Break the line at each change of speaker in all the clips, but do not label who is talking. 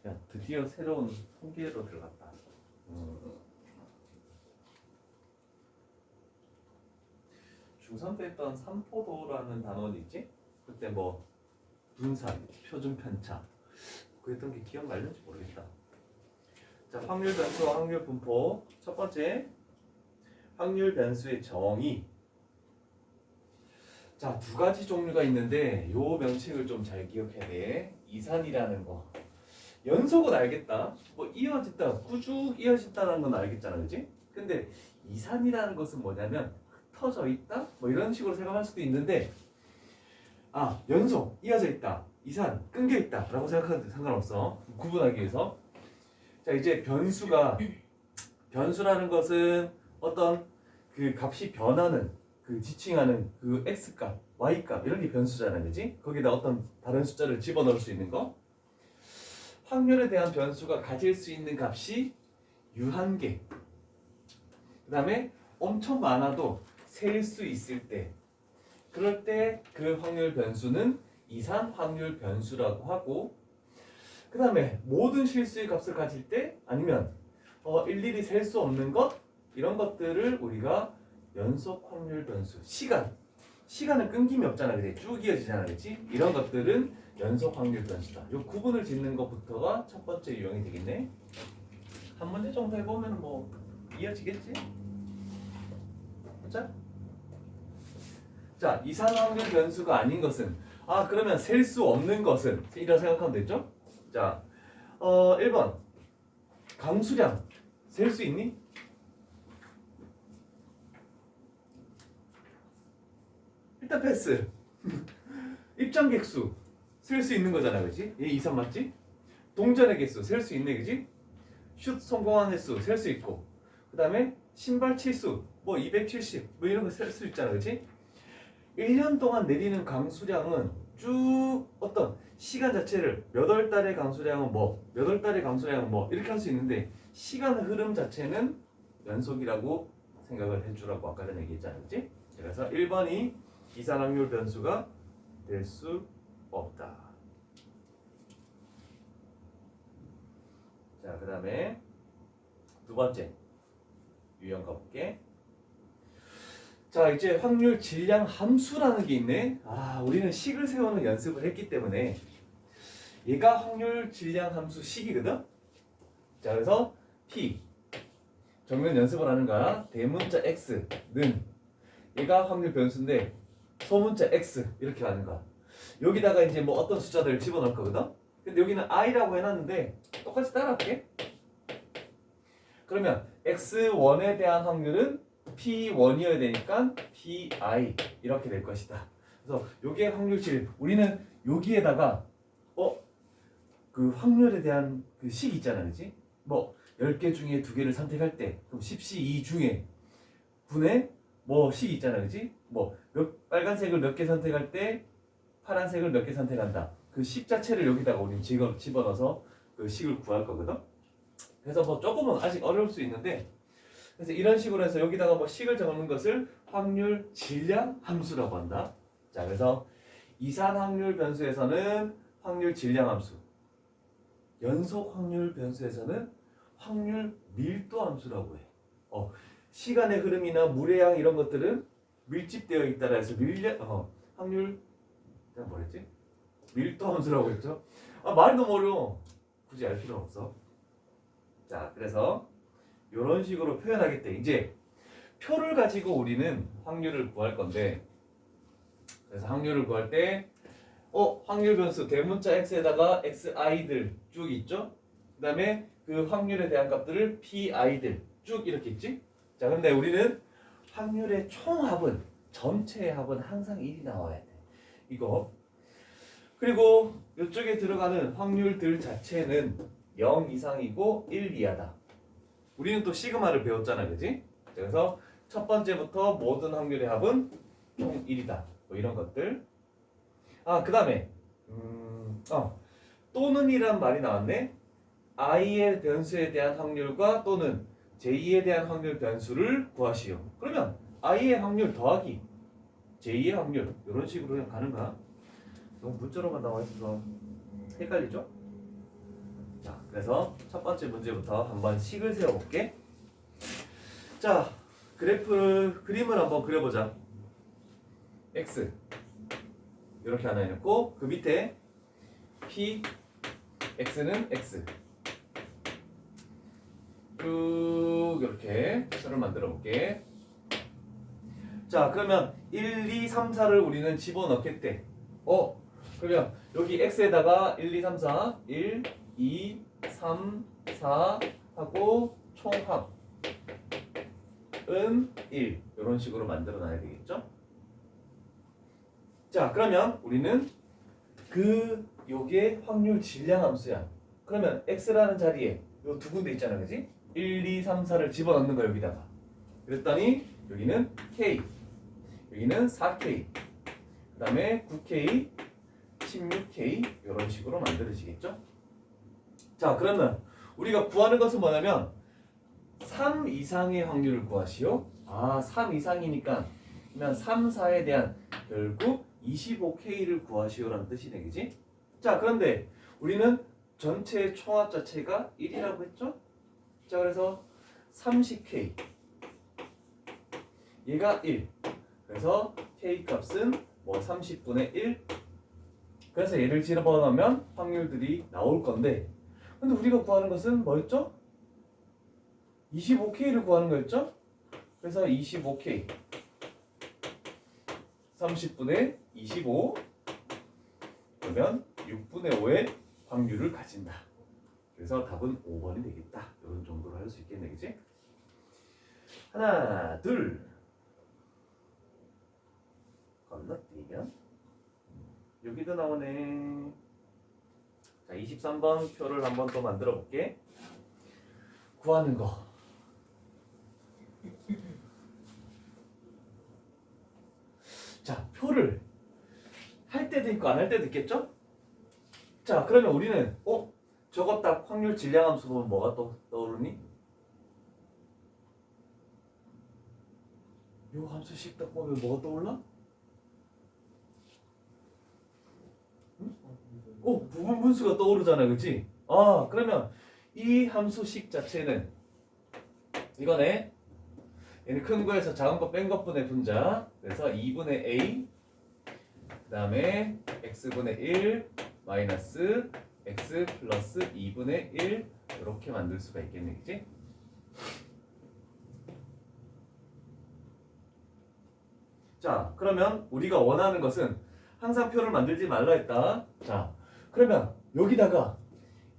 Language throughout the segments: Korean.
야, 드디어 새로운 통계로 들어갔다. 중3 때 했던 삼포도라는 단원이 있지? 그때 뭐 분산, 표준 편차 그랬던 게 기억날는지 모르겠다. 자, 확률 변수와 확률 분포. 첫 번째, 확률 변수의 정의. 자, 두 가지 종류가 있는데 요 명칭을 좀 잘 기억해야 돼. 이산이라는 거. 연속은 알겠다. 뭐 이어진다, 꾸쭉 이어진다는 건 알겠잖아, 그지? 근데 이산이라는 것은 뭐냐면 흩어져 있다, 뭐 이런 식으로 생각할 수도 있는데, 아, 연속 이어져 있다, 이산 끊겨 있다라고 생각하는데 상관없어. 구분하기 위해서. 자, 이제 변수라는 것은 어떤 그 값이 변하는, 그 지칭하는 그 x값, y값 이런 게 변수잖아, 그지? 거기다 어떤 다른 숫자를 집어넣을 수 있는 거. 확률에 대한 변수가 가질 수 있는 값이 유한계. 그 다음에 엄청 많아도 셀 수 있을 때, 그럴 때 그 확률 변수는 이산 확률 변수라고 하고, 그 다음에 모든 실수의 값을 가질 때, 아니면 일일이 셀 수 없는 것, 이런 것들을 우리가 연속 확률 변수. 시간은 끊김이 없잖아, 그지? 쭉 이어지잖아, 그지? 이런 것들은 연속 확률 변수다. 요 구분을 짓는 것부터가 첫 번째 유형이 되겠네. 한 문제 정도 해보면 뭐 이어지겠지? 자, 이산 확률 변수가 아닌 것은, 그러면 셀 수 없는 것은, 이라 생각하면 되죠? 자, 1번 강수량 셀 수 있니? 일단 패스. 입장객수 셀 수 있는 거잖아, 그지? 얘 이산 맞지? 동전의 개수 셀 수 있네, 그지? 슛 성공한 횟수 셀 수 있고, 그 다음에 신발 치수 뭐 270 뭐 이런 거 셀 수 있잖아, 그지? 1년 동안 내리는 강수량은 쭉 어떤 시간 자체를 몇 월 달의 강수량은 뭐, 몇 월 달의 강수량은 뭐 이렇게 할 수 있는데, 시간 흐름 자체는 연속이라고 생각을 해주라고 아까 전에 얘기했잖아, 그지? 그래서 1번이 이산 확률 변수가 될 수 없다. 자, 그 다음에 두 번째 유형 가볼게. 자, 이제 확률 질량 함수라는 게 있네. 우리는 식을 세우는 연습을 했기 때문에 얘가 확률 질량 함수 식이거든. 자, 그래서 P 정면 연습을 하는 거야. 대문자 X는 얘가 확률 변수인데 소문자 X 이렇게 가는 거야. 여기다가 이제 뭐 어떤 숫자들을 집어넣을 거거든. 근데 여기는 I라고 해놨는데 똑같이 따라할게. 그러면 X1에 대한 확률은 P1이어야 되니까 PI 이렇게 될 것이다. 그래서 요게 확률질. 우리는 여기에다가 그 확률에 대한 그 식 있잖아, 그지? 뭐 10개 중에 2개를 선택할 때 그럼 10시 2 중에 분의 뭐 식 있잖아, 그지? 뭐 빨간색을 몇 개 선택할 때 파란색을 몇 개 선택한다. 그 식 자체를 여기다가 우리는 집어넣어서 그 식을 구할 거거든. 그래서 뭐 조금은 아직 어려울 수 있는데, 그래서 이런 식으로 해서 여기다가 뭐 식을 적는 것을 확률 질량 함수라고 한다. 자, 그래서 이산 확률 변수에서는 확률 질량 함수, 연속 확률 변수에서는 확률 밀도 함수라고 해. 시간의 흐름이나 물의 양 이런 것들은 밀집되어 있다라 해서 확률 뭐랬지? 밀도 함수라고 했죠. 말이 너무 어려워. 굳이 알 필요는 없어. 자, 그래서 이런 식으로 표현하겠대. 이제 표를 가지고 우리는 확률을 구할 건데, 그래서 확률을 구할 때 확률 변수 대문자 x에다가 xi들 쭉 있죠. 그 다음에 그 확률에 대한 값들을 pi들 쭉 이렇게 있지. 자, 근데 우리는 확률의 총합은, 전체의 합은 항상 1이 나와야 돼. 이거. 그리고 이쪽에 들어가는 확률들 자체는 0 이상이고 1 이하다. 우리는 또 시그마를 배웠잖아, 그지? 그래서 첫 번째부터 모든 확률의 합은 총 1이다. 뭐 이런 것들. 그 다음에 또는 이란 말이 나왔네. i의 변수에 대한 확률과 또는 j-에 대한 확률 변수를 구하시오. 그러면 i의 확률 더하기 j-의 확률, 이런 식으로 그냥 가는 거야. 너무 문자로만 나와 있어서 헷갈리죠? 자, 그래서 첫 번째 문제부터 한번 식을 세워볼게. 자, 그림을 한번 그려보자. x 이렇게 하나 해놓고 그 밑에 p x는 x 쭉 이렇게 표를 만들어 볼게. 자, 그러면 1, 2, 3, 4를 우리는 집어넣겠대. 그러면 여기 x에다가 1, 2, 3, 4 1, 2, 3, 4 하고 총합은 1 이런 식으로 만들어 놔야 되겠죠? 자, 그러면 우리는 요게 확률 질량 함수야. 그러면 x라는 자리에 요 두 군데 있잖아, 그지? 1, 2, 3, 4를 집어넣는 거야, 여기다가. 그랬더니 여기는 k, 여기는 4k, 그 다음에 9k, 16k 이런 식으로 만들어지겠죠? 자, 그러면 우리가 구하는 것은 뭐냐면 3 이상의 확률을 구하시오. 3 이상이니까 그러면 3, 4에 대한 결국 25K를 구하시오라는 뜻이 되겠지? 자, 그런데 우리는 전체 총합 자체가 1이라고 했죠? 자, 그래서 30K 얘가 1. 그래서 K 값은 뭐 30분의 1. 그래서 얘를 집어넣으면 확률들이 나올 건데, 근데 우리가 구하는 것은 뭐였죠? 25K를 구하는 거였죠? 그래서 25K 30분의 25 그러면 6분의 5의 확률을 가진다. 그래서 답은 5번이 되겠다. 이런 정도로 할 수 있겠네, 그치? 하나, 둘 건너뛰면 여기도 나오네. 자, 23번 표를 한번 또 만들어 볼게. 구하는 거. 자, 표를 할 때도 있고 안 할 때도 있겠죠? 자, 그러면 우리는 저거 딱 확률 질량함수 보면 뭐가 떠오르니? 요 함수식 딱 보면 뭐가 떠올라? 응? 부분 분수가 떠오르잖아, 그치? 그러면 이 함수식 자체는 이거네. 얘는 큰 거에서 작은 거 뺀 것분의 분자. 그래서 2분의 a 그 다음에 x분의 1 마이너스 x 플러스 2분의 1 이렇게 만들 수가 있겠네, 그치? 자, 그러면 우리가 원하는 것은 항상 표를 만들지 말라 했다. 자, 그러면 여기다가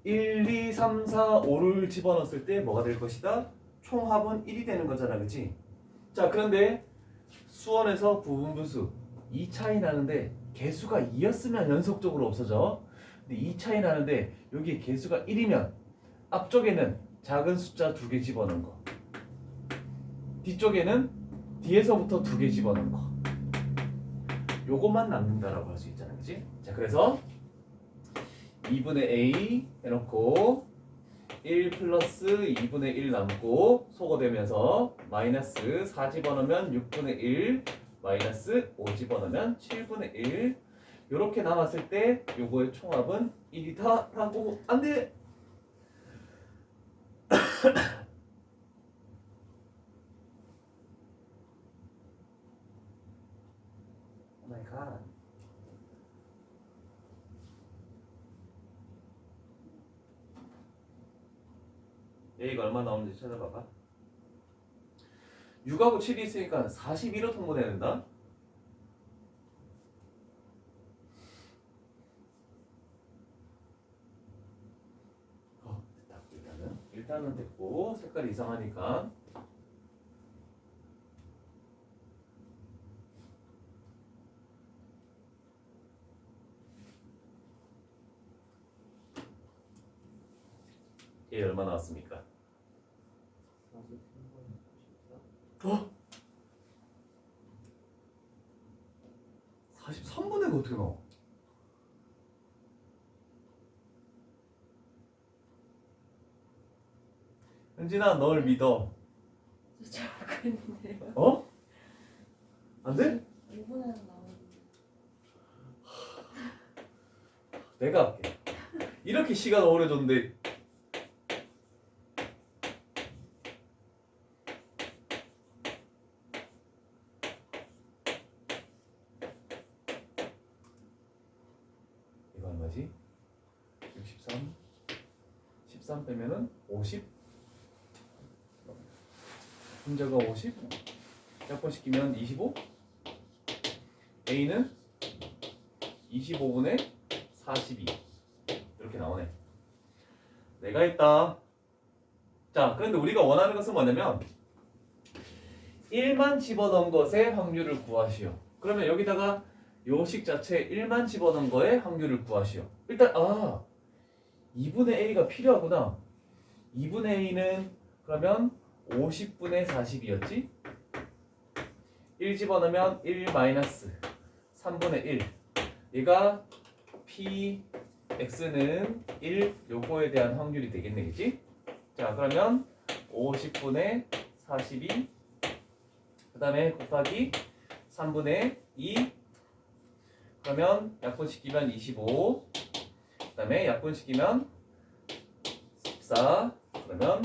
1, 2, 3, 4, 5를 집어넣었을 때 뭐가 될 것이다? 총합은 1이 되는 거잖아, 그치? 자, 그런데 수원에서 부분분수 2 차이 나는데 개수가 2였으면 연속적으로 없어져. 근데 2 차이 나는데 여기 개수가 1이면 앞쪽에는 작은 숫자 2개 집어넣은 거, 뒤쪽에는 뒤에서부터 2개 집어넣은 거, 요것만 남는다라고 할 수 있잖아, 그치? 자, 그래서 2분의 a 해놓고 1 플러스 2분의 1 남고 소거되면서 마이너스 4 집어넣으면 6분의 1 마이너스 5 집어넣으면 7분의 1 요렇게 남았을 때 요거의 총합은 1이다 라고. 안돼! 오마이갓. A가 얼마 나오는지 찾아봐봐. 6하고 7이 있으니까 41로 통분해야 된다. 됐다. 일단은 됐고 색깔이 이상하니까 얘 얼마 나왔습니까? 43분의 9 어떻게 나와? 현진아, 널 믿어.
잘하고 있는데요.
어? 안 돼?
5분에서 나오는데.
내가 할게. 이렇게 시간 오래 줬는데 얼마지? 63 13 빼면은 50 분자가 50 약분시키면 25 A는 25분의 42 이렇게 나오네. 내가 했다. 자, 그런데 우리가 원하는 것은 뭐냐면 1만 집어넣은 것의 확률을 구하시오. 그러면 여기다가 요식 자체에 1만 집어넣은 거의 확률을 구하시오. 일단 2분의 A가 필요하구나. 2분의 A는 그러면 50분의 40이었지? 1 집어넣으면 1 마이너스 3분의 1. 얘가 PX는 1 요거에 대한 확률이 되겠네, 그치? 자, 그러면 50분의 42 그 다음에 곱하기 3분의 2 그러면 약분시키면 25 그 다음에 약분시키면 14 그러면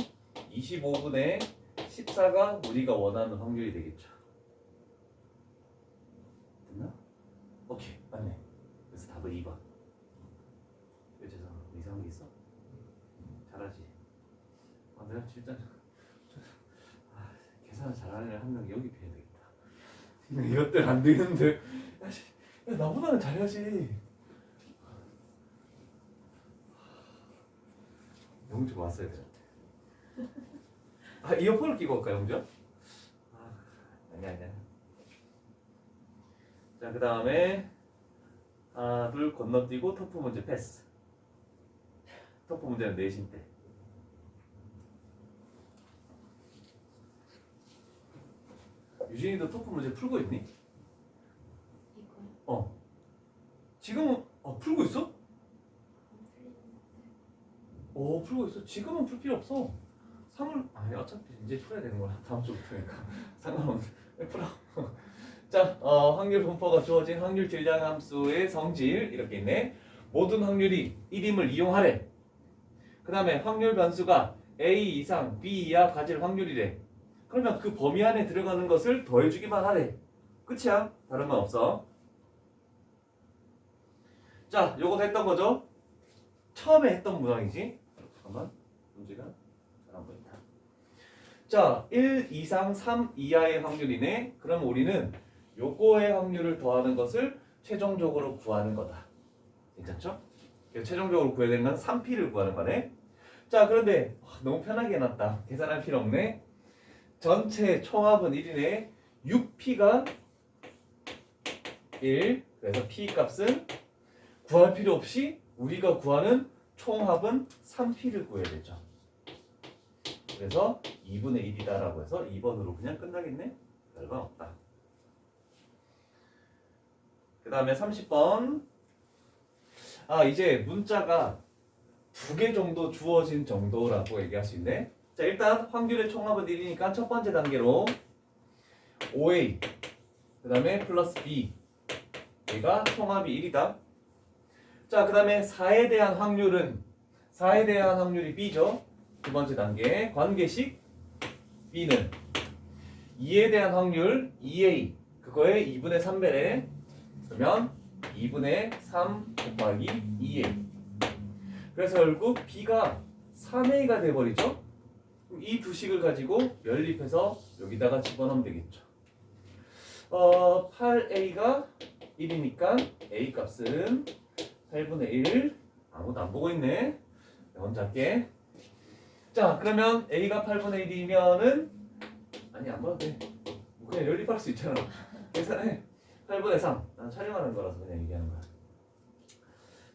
25분의 14가 우리가 원하는 확률이 되겠죠. 됐나? 오케이, 맞네. 그래서 답은 2번. 여기서 이상한 게 있어? 잘하지? 내가 진짜 계산을 잘하는 한 명 여기 비해야 되겠다. 이것들 안 되는데 야, 나보다는 잘해야지. 영주 왔어야 돼. 이어폰을 끼고 올까, 영주? 아니야. 자, 그 다음에 하나, 둘 건너뛰고 터프 문제 패스. 터프 문제는 내신 때. 유진이도 토프 문제 풀고 있니?
이거요?
지금은 풀고 있어? 풀고 있어. 지금은 풀 필요 없어. 3월 어차피 이제 풀어야 되는 거야. 다음 주부터니까 상관없네. 풀어. 자, 확률 분포가 주어진 확률 질량 함수의 성질 이렇게 있네. 모든 확률이 1임을 이용하래. 그 다음에 확률 변수가 A 이상 B 이하 가질 확률이래. 그러면 그 범위 안에 들어가는 것을 더해주기만 하래. 끝이야. 다른 건 없어. 자, 요거 했던 거죠? 처음에 했던 문항이지. 잠깐만. 문제가 잘 안 보인다. 자, 1 이상 3 이하의 확률이네. 그럼 우리는 요거의 확률을 더하는 것을 최종적으로 구하는 거다. 괜찮죠? 최종적으로 구해야 되는 건 3P를 구하는 거네. 자, 그런데 너무 편하게 해놨다. 계산할 필요 없네. 전체 총합은 1이네. 6P가 1. 그래서 P 값은 구할 필요 없이 우리가 구하는 총합은 3P를 구해야 되죠. 그래서 2분의 1이다라고 해서 2번으로 그냥 끝나겠네. 별거 없다. 그 다음에 30번. 이제 문자가 2개 정도 주어진 정도라고 얘기할 수 있네. 자, 일단 확률의 총합은 1이니까 첫 번째 단계로 OA 그 다음에 플러스 B 얘가 총합이 1이다. 자, 그 다음에 4에 대한 확률이 B죠. 두 번째 단계 관계식 B는 2에 대한 확률 2A 그거에 2분의 3배래. 그러면 2분의 3 곱하기 2A. 그래서 결국 B가 3A가 돼버리죠. 이 두 식을 가지고 연립해서 여기다가 집어넣으면 되겠죠. 8A가 1이니까 A 값은 8분의 1. 아무도 안 보고 있네. 혼자 할게. 자, 그러면 A가 8분의 1이면은 안 봐도 돼. 그냥 연립할 수 있잖아. 계산해. 8분의 3. 난 촬영하는 거라서 그냥 얘기하는 거야.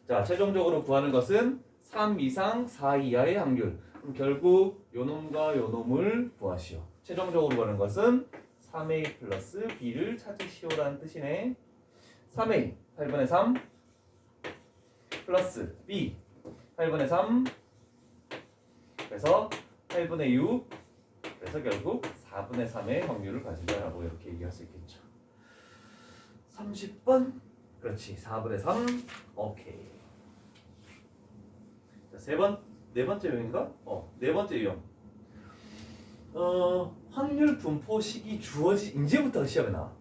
자, 최종적으로 구하는 것은 3 이상 4 이하의 확률. 그럼 결국 요놈과 요놈을 구하시오. 최종적으로 구하는 것은 3A 플러스 B를 찾으시오라는 뜻이네. 3A 8분의 3 플러스 B 8분의 3 그래서 8분의 6 그래서 결국 4분의 3의 확률을 가진다라고 이렇게 얘기할 수 있겠죠. 30번 그렇지 4분의 3 오케이. 자, 네 번째 유형인가? 네 번째 유형. 확률 분포식이 이제부터 시험에 나와.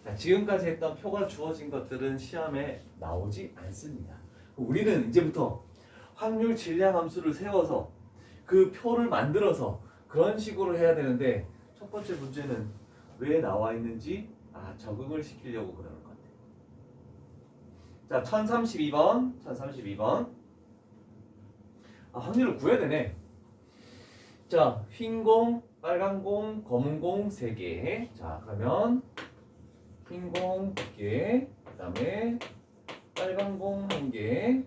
자, 지금까지 했던 표가 주어진 것들은 시험에 나오지 않습니다. 우리는 이제부터 확률 질량 함수를 세워서 그 표를 만들어서 그런 식으로 해야 되는데 첫 번째 문제는 왜 나와 있는지 적응을 시키려고 그러는 것 같아요. 자, 1032번. 확률을 구해야 되네. 자, 흰 공, 빨간 공, 검은 공 3개. 자, 그러면 흰 공 2개, 그 다음에 빨간 공 1개,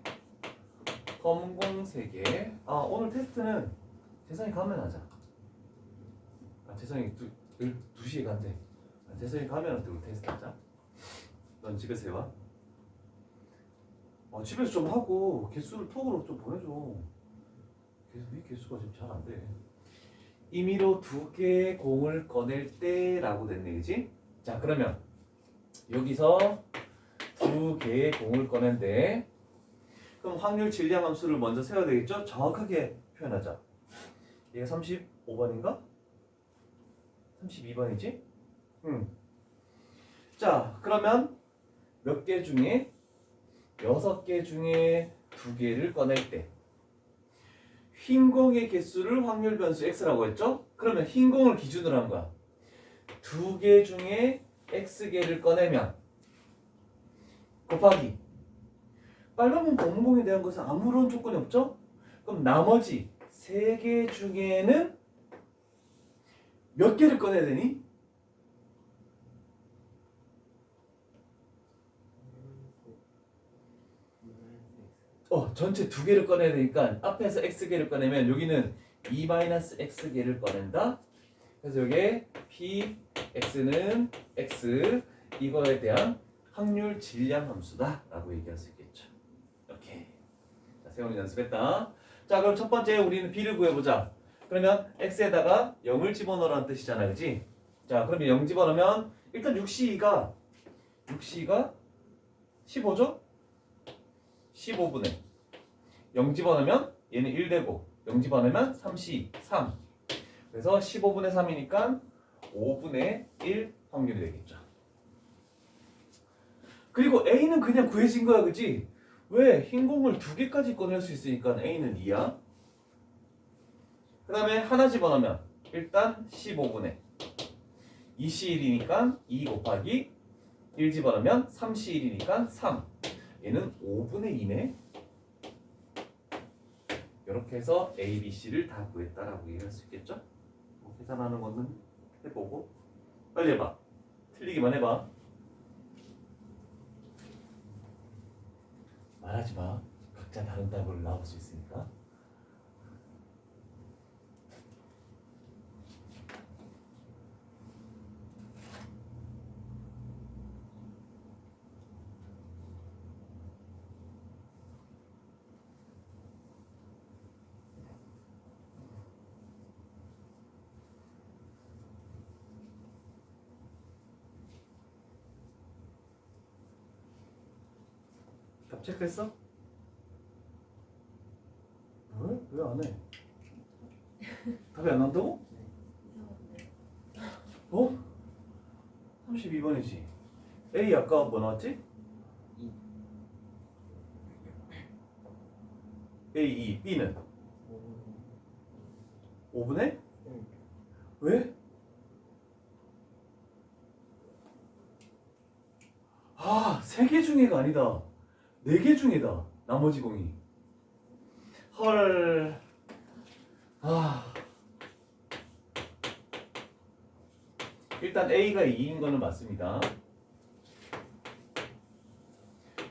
검은 공 3개. 오늘 테스트는 재성이 가면 하자. 재성이 2시에 간대. 재성이 가면 또 테스트 하자. 넌 집에서 해와. 집에서 좀 하고 개수를 톡으로 좀 보내줘. 이 개수가 지금 잘 안 돼. 임의로 2개의 공을 꺼낼 때라고 됐네, 그지? 자, 그러면 여기서 2개의 공을 꺼낸대. 그럼 확률 질량 함수를 먼저 세워야 되겠죠? 정확하게 표현하자. 얘가 35번인가? 32번이지? 자, 그러면 몇 개 중에 6개 중에 2개를 꺼낼 때 흰 공의 개수를 확률 변수 x라고 했죠? 그러면 흰 공을 기준으로 한 거야. 2개 중에 x개를 꺼내면 곱하기 빨간 공, 검은 공에 대한 것은 아무런 조건이 없죠? 그럼 나머지 3개 중에는 몇 개를 꺼내야 되니? 전체 2개를 꺼내야 되니까 앞에서 x개를 꺼내면 여기는 2-x개를 꺼낸다. 그래서 여기에 p, x는 x 이거에 대한 확률 질량 함수다 라고 얘기할 수 있겠죠. 오케이. 자, 세훈이 연습했다. 자, 그럼 첫 번째 우리는 b를 구해보자. 그러면 x에다가 0을 집어넣으라는 뜻이잖아, 그지? 자, 그러면 0 집어넣으면 일단 6c2가 15죠? 15분의 0 집어넣으면 얘는 1 되고 0 집어넣으면 3c 3. 그래서 15분의 3이니까 5분의 1 확률이 되겠죠. 그리고 A는 그냥 구해진 거야, 그지? 왜? 흰 공을 2개까지 꺼낼 수 있으니까 A는 2야. 그 다음에 하나 집어넣으면 일단 15분의 2C1이니까 2 곱하기 1 집어넣으면 3C1이니까 3. 얘는 5분의 2네. 이렇게 해서 A, B, C를 다 구했다라고 얘기할 수 있겠죠? 계산하는 거는 해보고 빨리 해봐. 틀리기만 해봐. 말하지 마. 각자 다른 답을 나올 수 있으니까. 답 체크했어? 왜? 왜 안 해? 답이 안 나온다고?
이상한데.
32번이지. A 아까 뭐 나왔지? 2. A 2, B는 5분의? 왜? 3개 중에가 아니다. 4개 중에다. 나머지 공이. 헐. 일단 A가 2인 거는 맞습니다.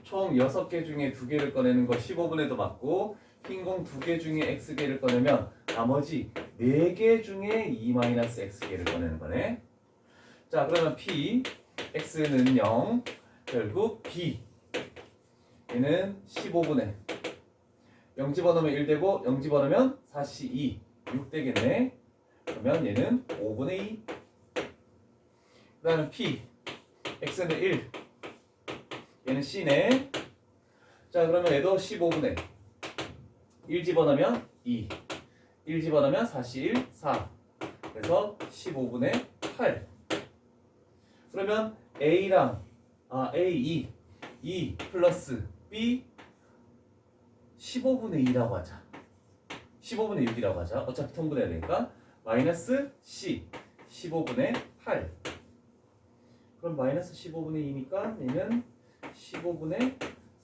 총 6개 중에 2개를 꺼내는 거 15분에도 맞고 흰 공 2개 중에 X개를 꺼내면 나머지 4개 중에 2-X개를 꺼내는 거네. 자, 그러면 P, X는 0, 결국 B 얘는 15분의 0 집어넣으면 1 되고 0 집어넣으면 4C 2, 6 되겠네. 그러면 얘는 5분의 2. 그 다음에 P, X는 1, 얘는 C네. 자, 그러면 얘도 15분의 1 집어넣으면 2, 1 집어넣으면 4C 1, 4. 그래서 15분의 8. 그러면 A랑 A 2 플러스 B 15분의 2라고 하자. 15분의 6이라고 하자. 어차피 통분해야 되니까 마이너스 C 15분의 8. 그럼 마이너스 15분의 2니까 얘는 15분의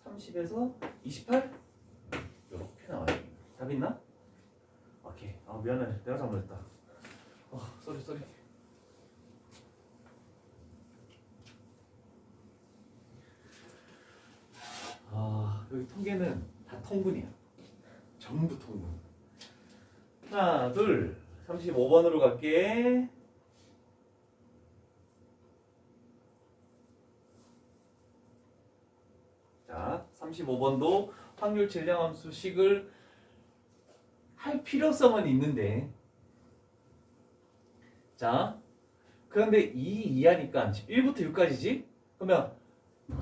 30에서 28? 이렇게 나와요. 답 있나? 오케이. 아 미안해. 내가 잘못했다. 쏘리. 여기 통계는 다 통분이야. 전부 통분. 하나, 둘, 35번으로 갈게. 자, 35번도 확률 질량함수 식을 할 필요성은 있는데, 자, 그런데 2 이하니까 1부터 6까지지? 그러면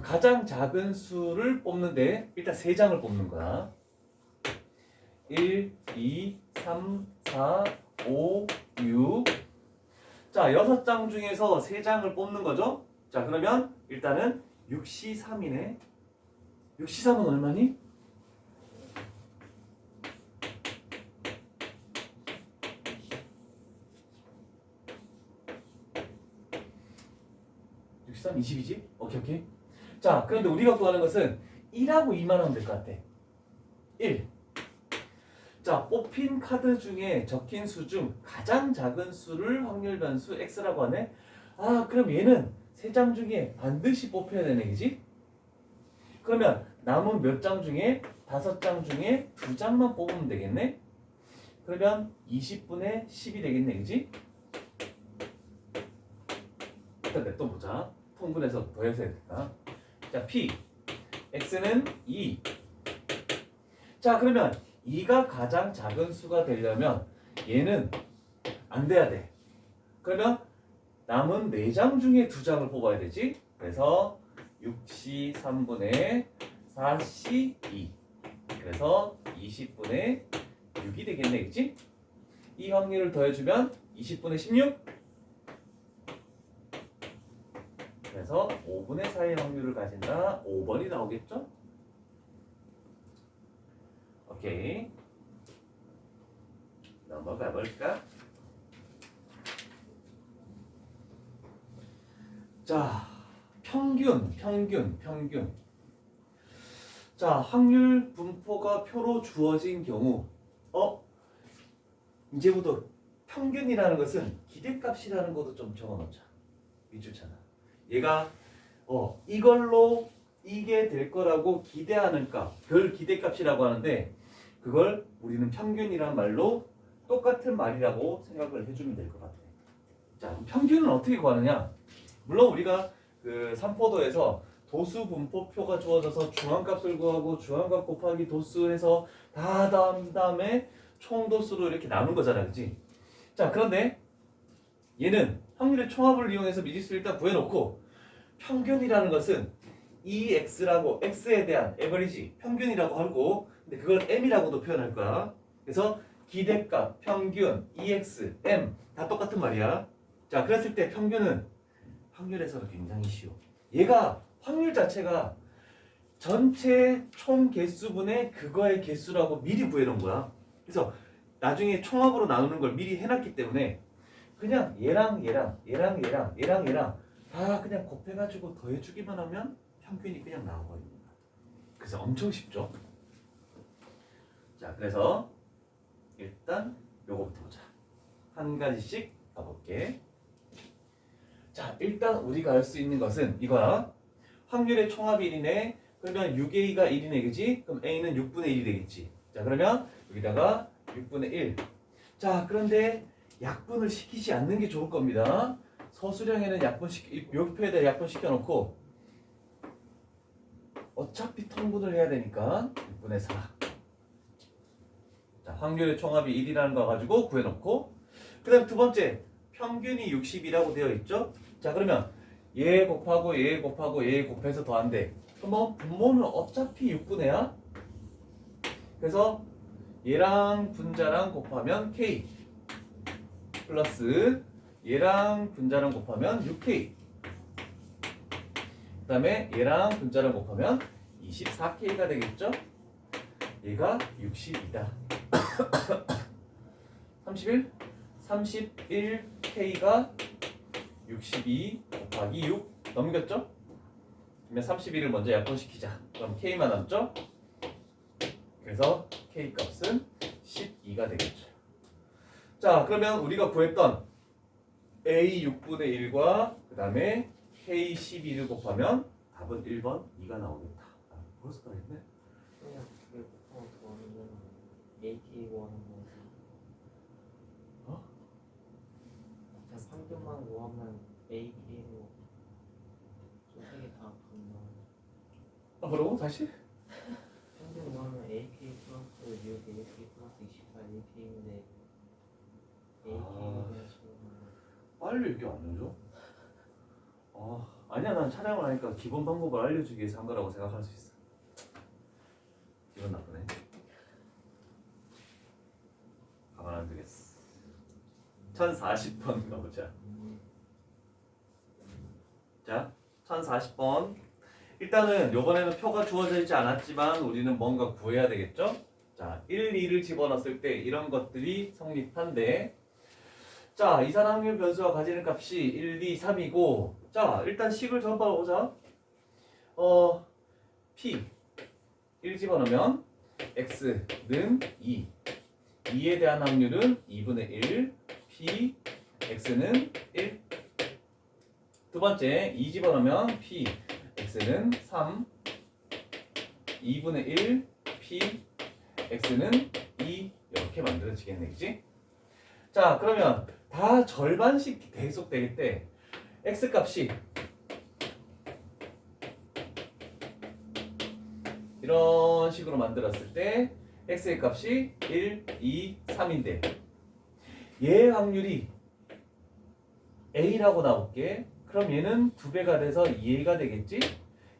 가장 작은 수를 뽑는데 일단 3장을 뽑는 거야. 1, 2, 3, 4, 5, 6. 자, 6장 중에서 3장을 뽑는 거죠? 자, 그러면 일단은 6C3이네. 6C3은 얼마니? (6C3) 20이지? 오케이. 자, 그런데 우리가 구하는 것은 1하고 2만 하면 될 것 같아. 1. 자, 뽑힌 카드 중에 적힌 수 중 가장 작은 수를 확률 변수 x라고 하네. 그럼 얘는 3장 중에 반드시 뽑혀야 되네, 그지? 그러면 남은 몇 장 중에 5장 중에 2장만 뽑으면 되겠네. 그러면 20분의 10이 되겠네, 그지? 일단 냅둬 보자. 통분해서 더해서 해야 될까? 자, P x는 2. 자, 그러면 2가 가장 작은 수가 되려면 얘는 안 돼야 돼. 그러면 남은 4장 중에 2장을 뽑아야 되지. 그래서 6C 3분의 4C 2. 그래서 20분의 6이 되겠네, 그치? 이 확률을 더해주면 20분의 16. 그래서 5분의 4의 확률을 가진다. 5번이 나오겠죠? 오케이. 넘어가 볼까? 자, 평균. 자, 확률 분포가 표로 주어진 경우, 이제부터 평균이라는 것은 기대값이라는 것도 좀 적어놓자. 미주잖아. 얘가 이걸로 이게 될 거라고 기대하는 값, 별 기대값이라고 하는데 그걸 우리는 평균이란 말로 똑같은 말이라고 생각을 해주면 될 것 같아. 자, 그럼 평균은 어떻게 구하느냐? 물론 우리가 그 삼포도에서 도수 분포표가 주어져서 중앙값을 구하고 중앙값 곱하기 도수해서 다 다음에 총도수로 이렇게 나눈 거잖아, 그렇지? 자, 그런데 얘는 확률의 총합을 이용해서 미지수를 일단 구해놓고 평균이라는 것은 EX라고 x에 대한 에버리지 평균이라고 하고 근데 그걸 m이라고도 표현할 거야. 그래서 기대값, 평균, EX, m 다 똑같은 말이야. 자, 그랬을 때 평균은 확률에서는 굉장히 쉬워. 얘가 확률 자체가 전체 총 개수분의 그거의 개수라고 미리 구해놓은 거야. 그래서 나중에 총합으로 나누는 걸 미리 해놨기 때문에 그냥 얘랑 다 그냥 곱해가지고 더해주기만 하면 평균이 그냥 나와버립니다. 그래서 엄청 쉽죠. 자, 그래서 일단 요거부터 보자. 한 가지씩 가볼게. 자, 일단 우리가 알 수 있는 것은 이거야. 확률의 총합이 1이네. 그러면 6A가 1이네, 그지? 그럼 A는 6분의 1이 되겠지. 자, 그러면 여기다가 6분의 1. 자, 그런데 약분을 시키지 않는 게 좋을 겁니다. 서술형에는 요표에다 약분 시켜놓고 어차피 통분을 해야 되니까 6분의 4. 자, 확률의 총합이 1이라는 거 가지고 구해놓고 그 다음 두 번째 평균이 60이라고 되어 있죠. 자, 그러면 얘 곱하고 얘 곱하고 얘 곱해서 더한대. 그럼 분모는 어차피 6분의야. 그래서 얘랑 분자랑 곱하면 K 플러스 얘랑 분자랑 곱하면 6K 그 다음에 얘랑 분자랑 곱하면 24K가 되겠죠? 얘가 62다. 31? 31K가 62 곱하기 6 넘겼죠? 그러면 31을 먼저 약분시키자. 그럼 K만 남죠? 그래서 K 값은 12가 되겠죠. 자, 그러면 우리가 구했던 A 6분의 1과 그 다음에 K 12를 곱하면 답은 1번 2가 나오겠다. 아, 벌써 다 했네.
그냥 그게 보통 원은 AK 원은 거지.
어?
그냥 평균만 구하면 AK로 저세개다 간다.
아, 뭐라고? 다시?
평균 구하면 AK 플러스 6, AK 플러스 24, AK인데 AK에 대한 식으로
빨리 이렇게 안 되죠? 아니야, 난 촬영을 하니까 기본 방법을 알려주기 위해서 한 거라고 생각할 수 있어. 기분 나쁘네. 가만 안 두겠어. 1040번 가보자. 자, 1040번. 일단은 요번에는 표가 주어져 있지 않았지만 우리는 뭔가 구해야 되겠죠? 자, 1, 2를 집어넣었을 때 이런 것들이 성립한데, 자, 이산화황유 변수가 가지는 값이 1, 2, 3이고, 자, 일단 식을 전반을 보자. P 1 집어넣으면 X는 2. 2에 대한 확률은 2분의 1. P X는 1. 두 번째, 2 집어넣으면 P X는 3. 2분의 1. P X는 2. 이렇게 만들어지겠네, 그치? 자, 그러면 다 절반씩 계속 되기 때 X 값이 이런 식으로 만들었을 때 X의 값이 1, 2, 3인데 얘의 확률이 A라고 나올게. 그럼 얘는 2배가 돼서 2A가 되겠지?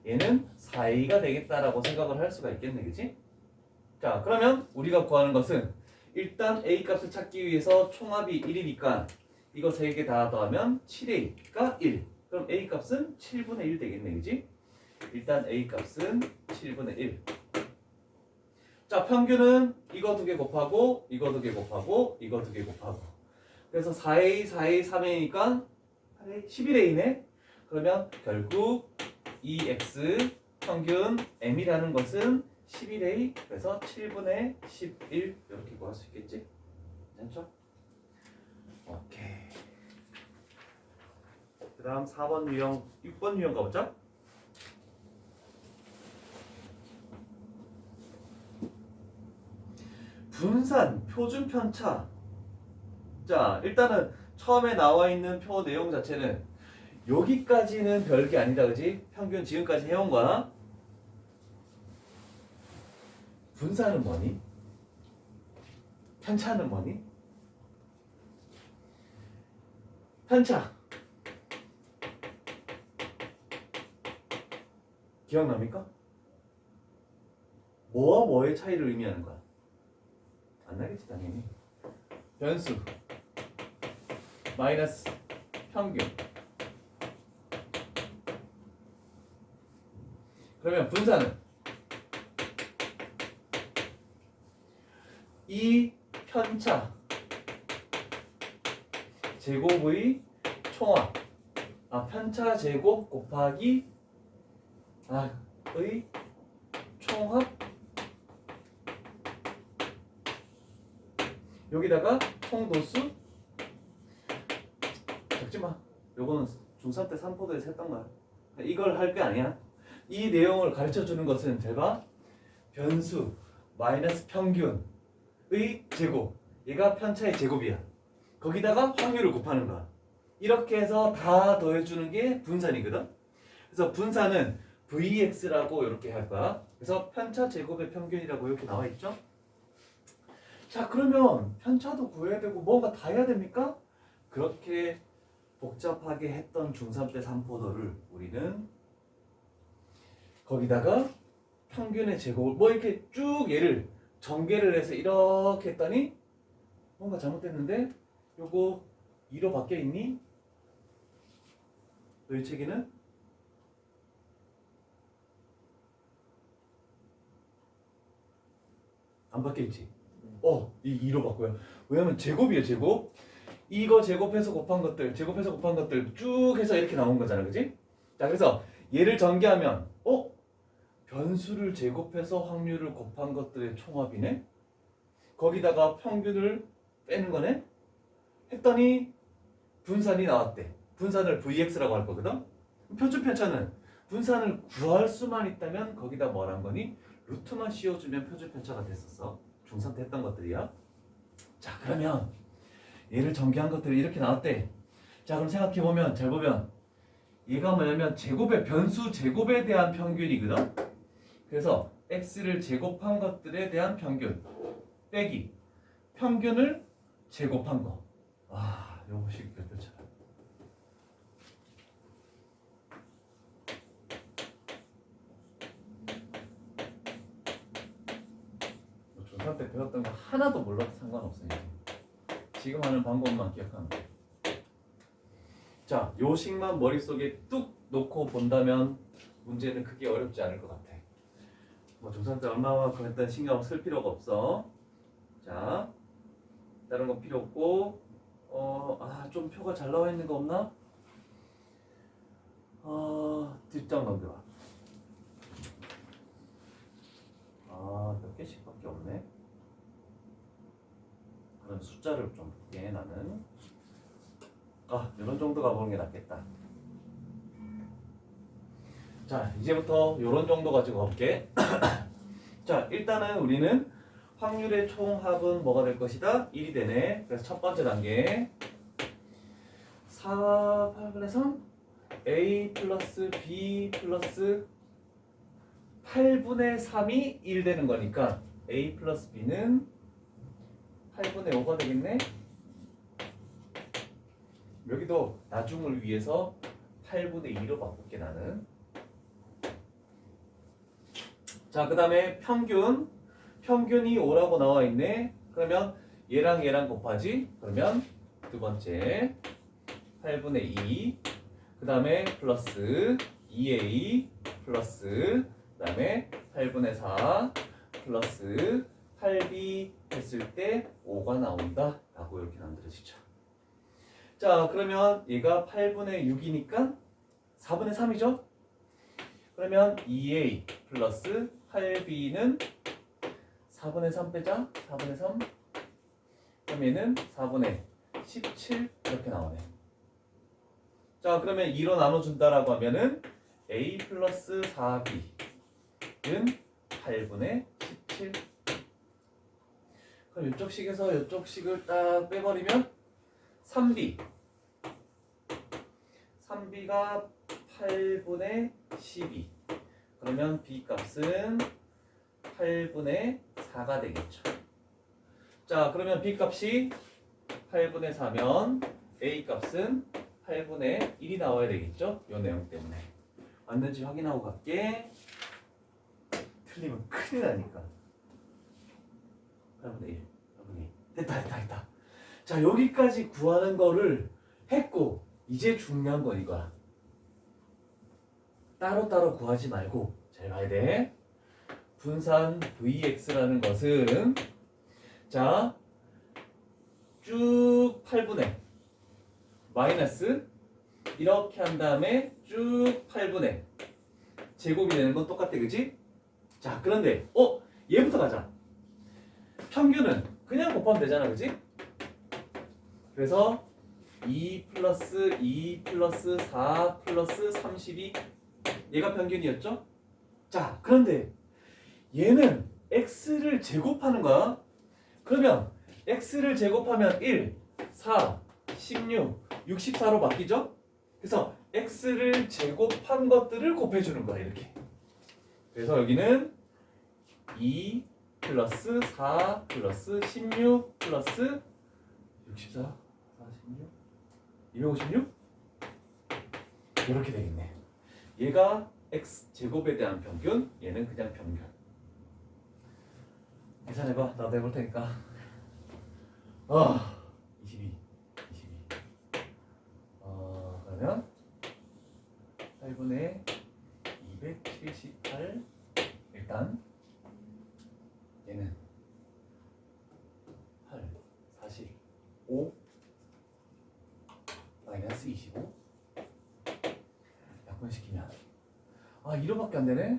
얘는 4A가 되겠다라고 생각을 할 수가 있겠네, 그치? 자, 그러면 우리가 구하는 것은 일단 A 값을 찾기 위해서 총합이 1이니까 이거 3개 다 더하면 7A가 1. 그럼 A 값은 7분의 1 되겠네, 그지? 일단 A 값은 7분의 1. 자, 평균은 이거 2개 곱하고 이거 2개 곱하고 이거 2개 곱하고. 그래서 4A, 4A, 3A니까 11A네. 그러면 결국 EX 평균 M이라는 것은 11A, 그래서 7분의 11 이렇게 구할 수 있겠지? 괜찮죠? 오케이. 그 다음 4번 유형, 6번 유형 가보자. 분산, 표준 편차. 자, 일단은 처음에 나와 있는 표 내용 자체는 여기까지는 별게 아니다, 그지? 평균 지금까지 해온 거야. 분산은 뭐니? 편차는 뭐니? 편차 기억납니까? 뭐와 뭐의 차이를 의미하는 거야? 안 나겠지 당연히. 변수 마이너스 평균. 그러면 분산은 이 편차 제곱의 총합. 편차 제곱 곱하기 의 총합. 여기다가 총도수. 적지마. 요거는 중3 때 3포도에서 했던 거야. 이걸 할 게 아니야. 이 내용을 가르쳐 주는 것은 잘 봐. 변수 마이너스 평균의 제곱. 얘가 편차의 제곱이야. 거기다가 확률을 곱하는 거야. 이렇게 해서 다 더해주는 게 분산이거든. 그래서 분산은 VX라고 이렇게 할 거야. 그래서 편차 제곱의 평균이라고 이렇게 나와 있죠. 자, 그러면 편차도 구해야 되고 뭔가 다 해야 됩니까? 그렇게 복잡하게 했던 중3 때 3포도를 우리는 거기다가 평균의 제곱을 뭐 이렇게 쭉 얘를 전개를 해서 이렇게 했더니 뭔가 잘못됐는데 요거 2로 바뀌어 있니? 너희 책에는? 안 바뀌었지? 이 2로 바꿔요. 왜냐면 제곱이에요, 제곱. 이거 제곱해서 곱한 것들, 제곱해서 곱한 것들 쭉 해서 이렇게 나온 거잖아, 그지? 자, 그래서 얘를 전개하면, 변수를 제곱해서 확률을 곱한 것들의 총합이네? 거기다가 평균을 빼는 거네? 했더니 분산이 나왔대. 분산을 VX라고 할 거거든? 표준 편차는 분산을 구할 수만 있다면 거기다 뭐란 거니? 루트만 씌워주면 표준 편차가 됐었어. 중3 때 했던 것들이야. 자, 그러면 얘를 전개한 것들이 이렇게 나왔대. 자, 그럼 생각해보면, 잘 보면 얘가 뭐냐면 제곱의 변수 제곱에 대한 평균이거든. 그래서 x를 제곱한 것들에 대한 평균 빼기 평균을 제곱한 거. 요것이 별표차라. 중3 때 배웠던 거 하나도 몰라도 상관없어요. 지금 하는 방법만 기억하면 돼. 자, 요 식만 머릿속에 뚝 놓고 본다면 문제는 크게 어렵지 않을 것 같아. 뭐 중3 때 얼마만큼 했던 신경 쓸 필요가 없어. 자, 다른 건 필요 없고, 좀 표가 잘 나와 있는 거 없나? 뒷장 넘겨봐. 몇 개씩밖에 없네. 그럼 숫자를 좀 볼게, 나는. 이런 정도 가보는 게 낫겠다. 자, 이제부터 이런 정도 가지고 가볼게. 자, 일단은 우리는 확률의 총합은 뭐가 될 것이다? 1이 되네. 그래서 첫 번째 단계 4, 8분의 3 A 플러스 B 플러스 8분의 3이 1 되는 거니까 A 플러스 B는 8분의 5가 되겠네. 여기도 나중을 위해서 8분의 2로 바꿀게, 나는. 자, 그 다음에 평균이 5라고 나와 있네. 그러면 얘랑 얘랑 곱하지. 그러면 두 번째 8분의 2, 그 다음에 플러스 2a 플러스, 그 다음에 8분의 4 플러스 8b 했을 때 5가 나온다 라고 이렇게 만들어지죠. 자, 그러면 얘가 8분의 6이니까 4분의 3이죠. 그러면 2a 플러스 8b는 4분의 3 빼자. 4분의 3. 그럼 얘는 4분의 17 이렇게 나오네. 자, 그러면 2로 나눠준다라고 하면은 a 플러스 4b는 8분의 17. 그럼 이쪽 식에서 이쪽 식을 딱 빼버리면 3b가 8분의 12. 그러면 b 값은 8분의 4가 되겠죠. 자, 그러면 b 값이 8분의 4면 a 값은 8분의 1이 나와야 되겠죠? 이 내용 때문에. 맞는지 확인하고 갈게. 틀리면 큰일 나니까. 8분의 1, 8분의 2. 됐다. 자, 여기까지 구하는 거를 했고, 이제 중요한 건 이거야. 따로따로 구하지 말고 잘 봐야 돼. 분산 Vx라는 것은, 자, 쭉 8분의 마이너스 이렇게 한 다음에 쭉 8분의 제곱이 되는 건 똑같아, 그치? 자, 그런데 얘부터 가자. 평균은 그냥 곱하면 되잖아, 그치? 그래서 2 플러스 2 플러스 4 플러스 32, 얘가 평균이었죠? 자, 그런데 얘는 x를 제곱하는 거야. 그러면 x를 제곱하면 1, 4, 16, 64로 바뀌죠? 그래서 x를 제곱한 것들을 곱해주는 거야, 이렇게. 그래서 여기는 2 플러스 4 플러스 16 플러스 64, 46, 256? 이렇게 되겠네. 얘가 x 제곱에 대한 평균, 얘는 그냥 평균. 계산해봐. 나도 해볼 테니까. 22. 그러면 8분의 278. 일단 얘는 5 마이너스 25 약분시키면 1호밖에 안 되네.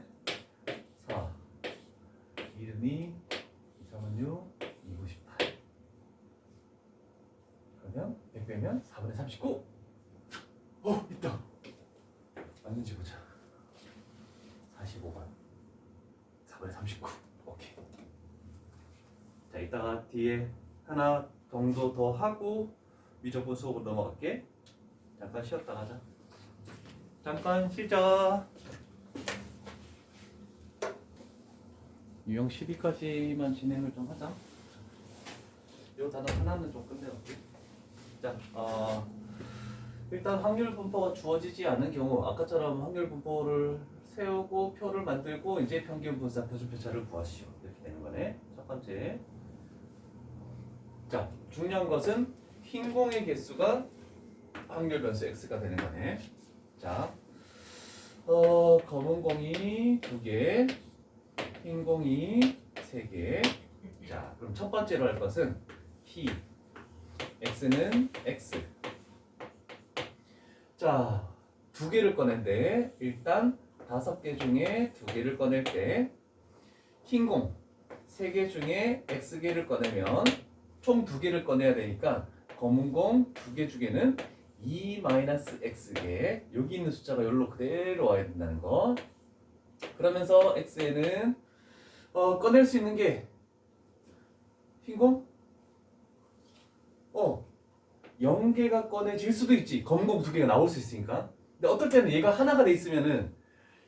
4 1은 2 2, 3은 6 2, 9, 18 그러면 100 빼면 4분의 39 있다. 맞는지 보자. 45번 4분의 39 오케이. 자, 이따가 뒤에 하나 정도 더 하고 미적분 수업으로 넘어갈게. 잠깐 쉬었다 가자. 잠깐 쉬자. 유형 12까지만 진행을 좀 하자. 요 단어 하나는 좀 끝내볼게. 자, 일단 확률 분포가 주어지지 않은 경우 아까처럼 확률 분포를 세우고 표를 만들고 이제 평균 분산 표준표차를 구하시오. 이렇게 되는 거네. 첫 번째. 자, 중요한 것은 흰 공의 개수가 확률 변수 x가 되는 거네. 자, 검은 공이 2개, 흰 공이 3개. 자, 그럼 첫 번째로 할 것은 p x는 x. 자, 2개를 꺼낸데 일단 5개 중에 2개를 꺼낼 때 흰 공 3개 중에 x개를 꺼내면 총 2개를 꺼내야 되니까 검은 공 2개 중에는 2-x개 여기 있는 숫자가 여기로 그대로 와야 된다는 거. 그러면서 x에는 꺼낼 수 있는 게 흰공 0개가 꺼내질 수도 있지. 검은 공 2개가 나올 수 있으니까. 근데 어떨 때는 얘가 하나가 돼 있으면은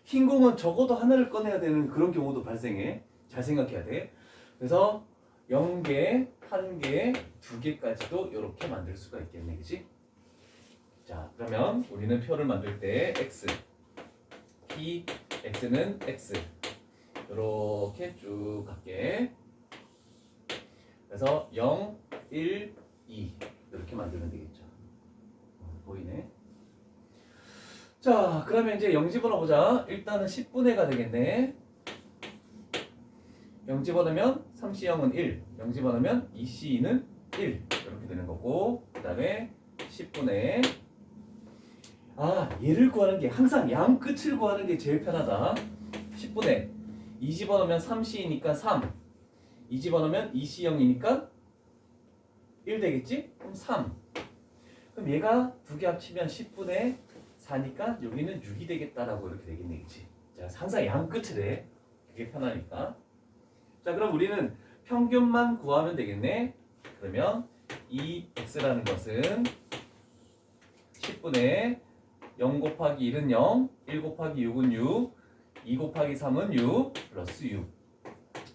흰 공은 적어도 하나를 꺼내야 되는 그런 경우도 발생해. 잘 생각해야 돼. 그래서 0개, 1개, 2개까지도 이렇게 만들 수가 있겠네, 그치? 자, 그러면 우리는 표를 만들 때 x, p, x는 x 이렇게 쭉 갈게. 그래서 0, 1, 2 이렇게 만들면 되겠죠. 보이네? 자, 그러면 이제 0 집어넣어보자. 일단은 10분의가 되겠네. 0 집어넣으면 3C0은 1, 0 집어넣으면 2C2는 1 이렇게 되는 거고, 그 다음에 10분의 얘를 구하는 게 항상 양 끝을 구하는 게 제일 편하다. 10분의 2 집어넣으면 3C니까 3, 2 집어넣으면 2C0이니까 1 되겠지? 그럼 3. 그럼 얘가 2개 합치면 10분의 4니까 여기는 6이 되겠다라고 이렇게 되겠네, 그치? 자, 항상 양 끝을 해. 그게 편하니까. 자, 그럼 우리는 평균만 구하면 되겠네. 그러면 이 x라는 것은 10분의 0 곱하기 1은 0, 1 곱하기 6은 6, 2 곱하기 3은 6 플러스 6.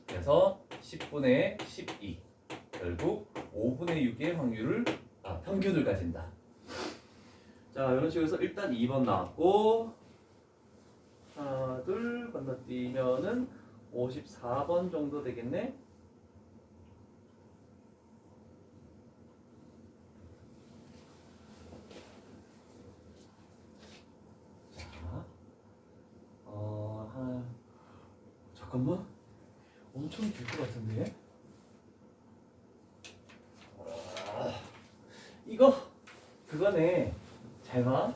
그래서 10분의 12. 결국 5분의 6의 확률을 평균을 가진다. 자, 이런 식으로 해서 일단 2번 나왔고, 하나 둘 건너뛰면은 54번 정도 되겠네. 자, 잠깐만, 엄청 길 것 같은데. 이거 그거네. 잘 봐.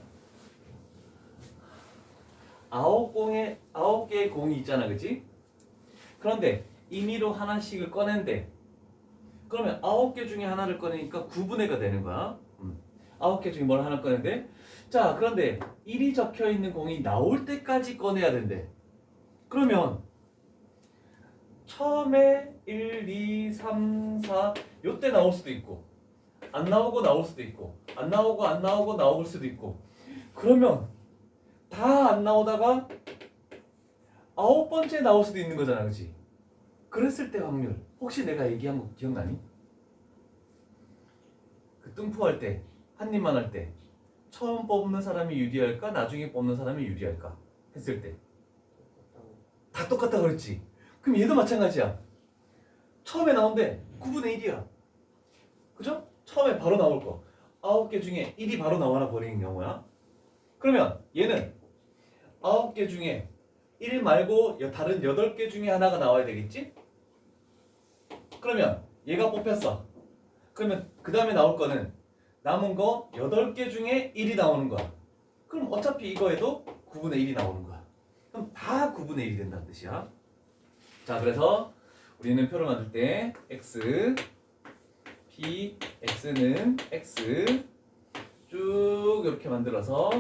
9개의 공이 있잖아, 그치? 그런데 임의로 하나씩을 꺼낸대. 그러면 9개 중에 하나를 꺼내니까 9분의가 되는 거야. 9개 중에 뭘 하나 꺼낸대? 자, 그런데 1이 적혀 있는 공이 나올 때까지 꺼내야 된대. 그러면 처음에 1, 2, 3, 4 요때 나올 수도 있고, 안 나오고 나올 수도 있고, 안 나오고 안 나오고 나올 수도 있고. 그러면 다 안 나오다가 9번째 나올 수도 있는 거잖아, 그치? 그랬을 때 확률 혹시 내가 얘기한 거 기억나니? 그 뚱푸할 때, 한 입만 할 때 처음 뽑는 사람이 유리할까? 나중에 뽑는 사람이 유리할까? 했을 때 다 똑같다 그랬지? 그럼 얘도 마찬가지야. 처음에 나온대 9분의 1이야. 그죠? 처음에 바로 나올 거. 9개 중에 1이 바로 나와라 버리는 경우야. 그러면 얘는 9개 중에 1 말고 다른 8개 중에 하나가 나와야 되겠지? 그러면 얘가 뽑혔어. 그러면 그 다음에 나올 거는 남은 거 8개 중에 1이 나오는 거야. 그럼 어차피 이거에도 9분의 1이 나오는 거야. 그럼 다 9분의 1이 된다는 뜻이야. 자, 그래서 우리는 표를 만들 때 x, p, x는 x 쭉 이렇게 만들어서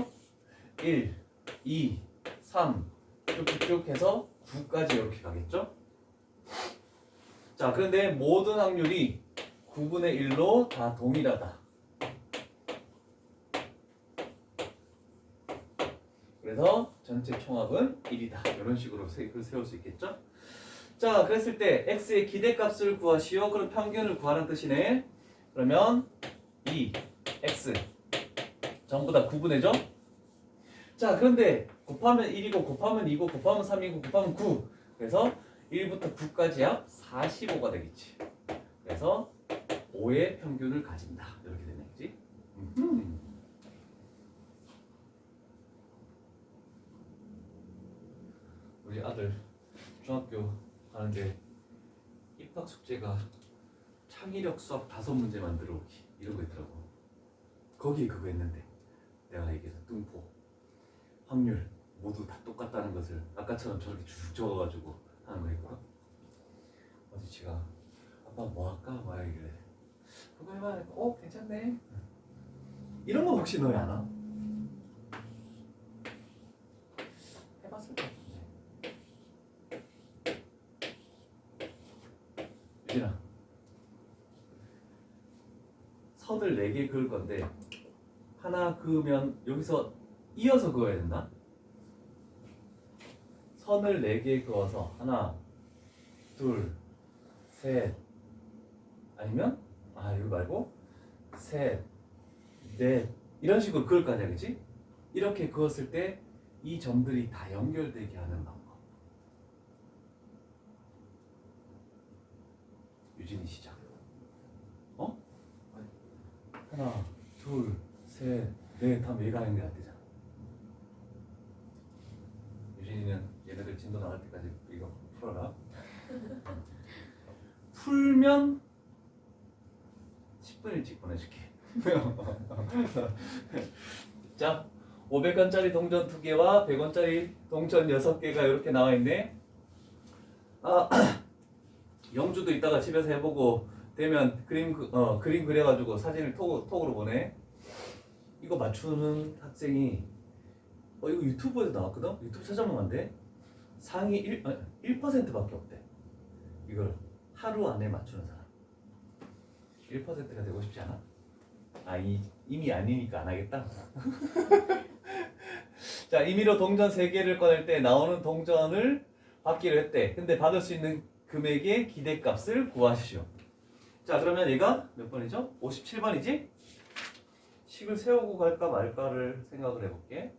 1, 2, 3 쭉쭉쭉 해서 9까지 이렇게 가겠죠? 자, 그런데 모든 확률이 9분의 1로 다 동일하다. 그래서 전체 총합은 1이다. 이런 식으로 세울 수 있겠죠? 자, 그랬을 때 x의 기대값을 구하시오. 그럼 평균을 구하라는 뜻이네. 그러면 2, x 전부 다 9분의죠? 자, 그런데 곱하면 1이고 곱하면 2고 곱하면 3이고 곱하면 9. 그래서 1부터 9까지야 45가 되겠지. 그래서 5의 평균을 가진다. 이렇게 되네, 그지? 우리 아들 중학교 가는데 입학 숙제가 창의력 수학 5문제 만들어 오기 이런 거 있더라고. 거기에 그거 했는데 내가 얘기해서 뚱포 확률 모두 다 똑같다는 것을 아까처럼 저렇게 쭉 적어가지고 하는 거 있거든. 어제 지가 아빠 뭐 할까? 뭐 하길래 그거 해봐. 괜찮네. 이런 거 혹시 너희 아나? 해봤을 것 같은데. 유진아, 선을 4개 그을 건데 하나 그으면 여기서 이어서 그어야 된다. 선을 4개 그어서 하나, 둘, 셋, 아니면 이거 말고 셋, 넷 이런 식으로 그을 거 아니야, 그치? 이렇게 그었을 때 이 점들이 다 연결되게 하는 방법. 유진이 시작. 하나, 둘, 셋, 넷 하면 얘가 연결 안 되잖아. 유진이는 얘네들 진도 나갈 때까지 이거 풀어라. 풀면 10분 일찍 보내줄게. 자, 500원짜리 동전 2개와 100원짜리 동전 6개가 이렇게 나와 있네. 영주도 이따가 집에서 해보고 되면 그림 그려가지고 사진을 톡으로 보내. 이거 맞추는 학생이 이거 유튜브에서 나왔거든? 유튜브 찾아보면 안 돼? 상위 1%밖에 없대. 이걸 하루 안에 맞추는 사람 1%가 되고 싶지 않아? 이미 아니니까 안 하겠다. 자, 임의로 동전 3개를 꺼낼 때 나오는 동전을 받기로 했대. 근데 받을 수 있는 금액의 기대값을 구하시오. 자, 그러면 얘가 몇 번이죠? 57번이지? 식을 세우고 갈까 말까를 생각을 해볼게.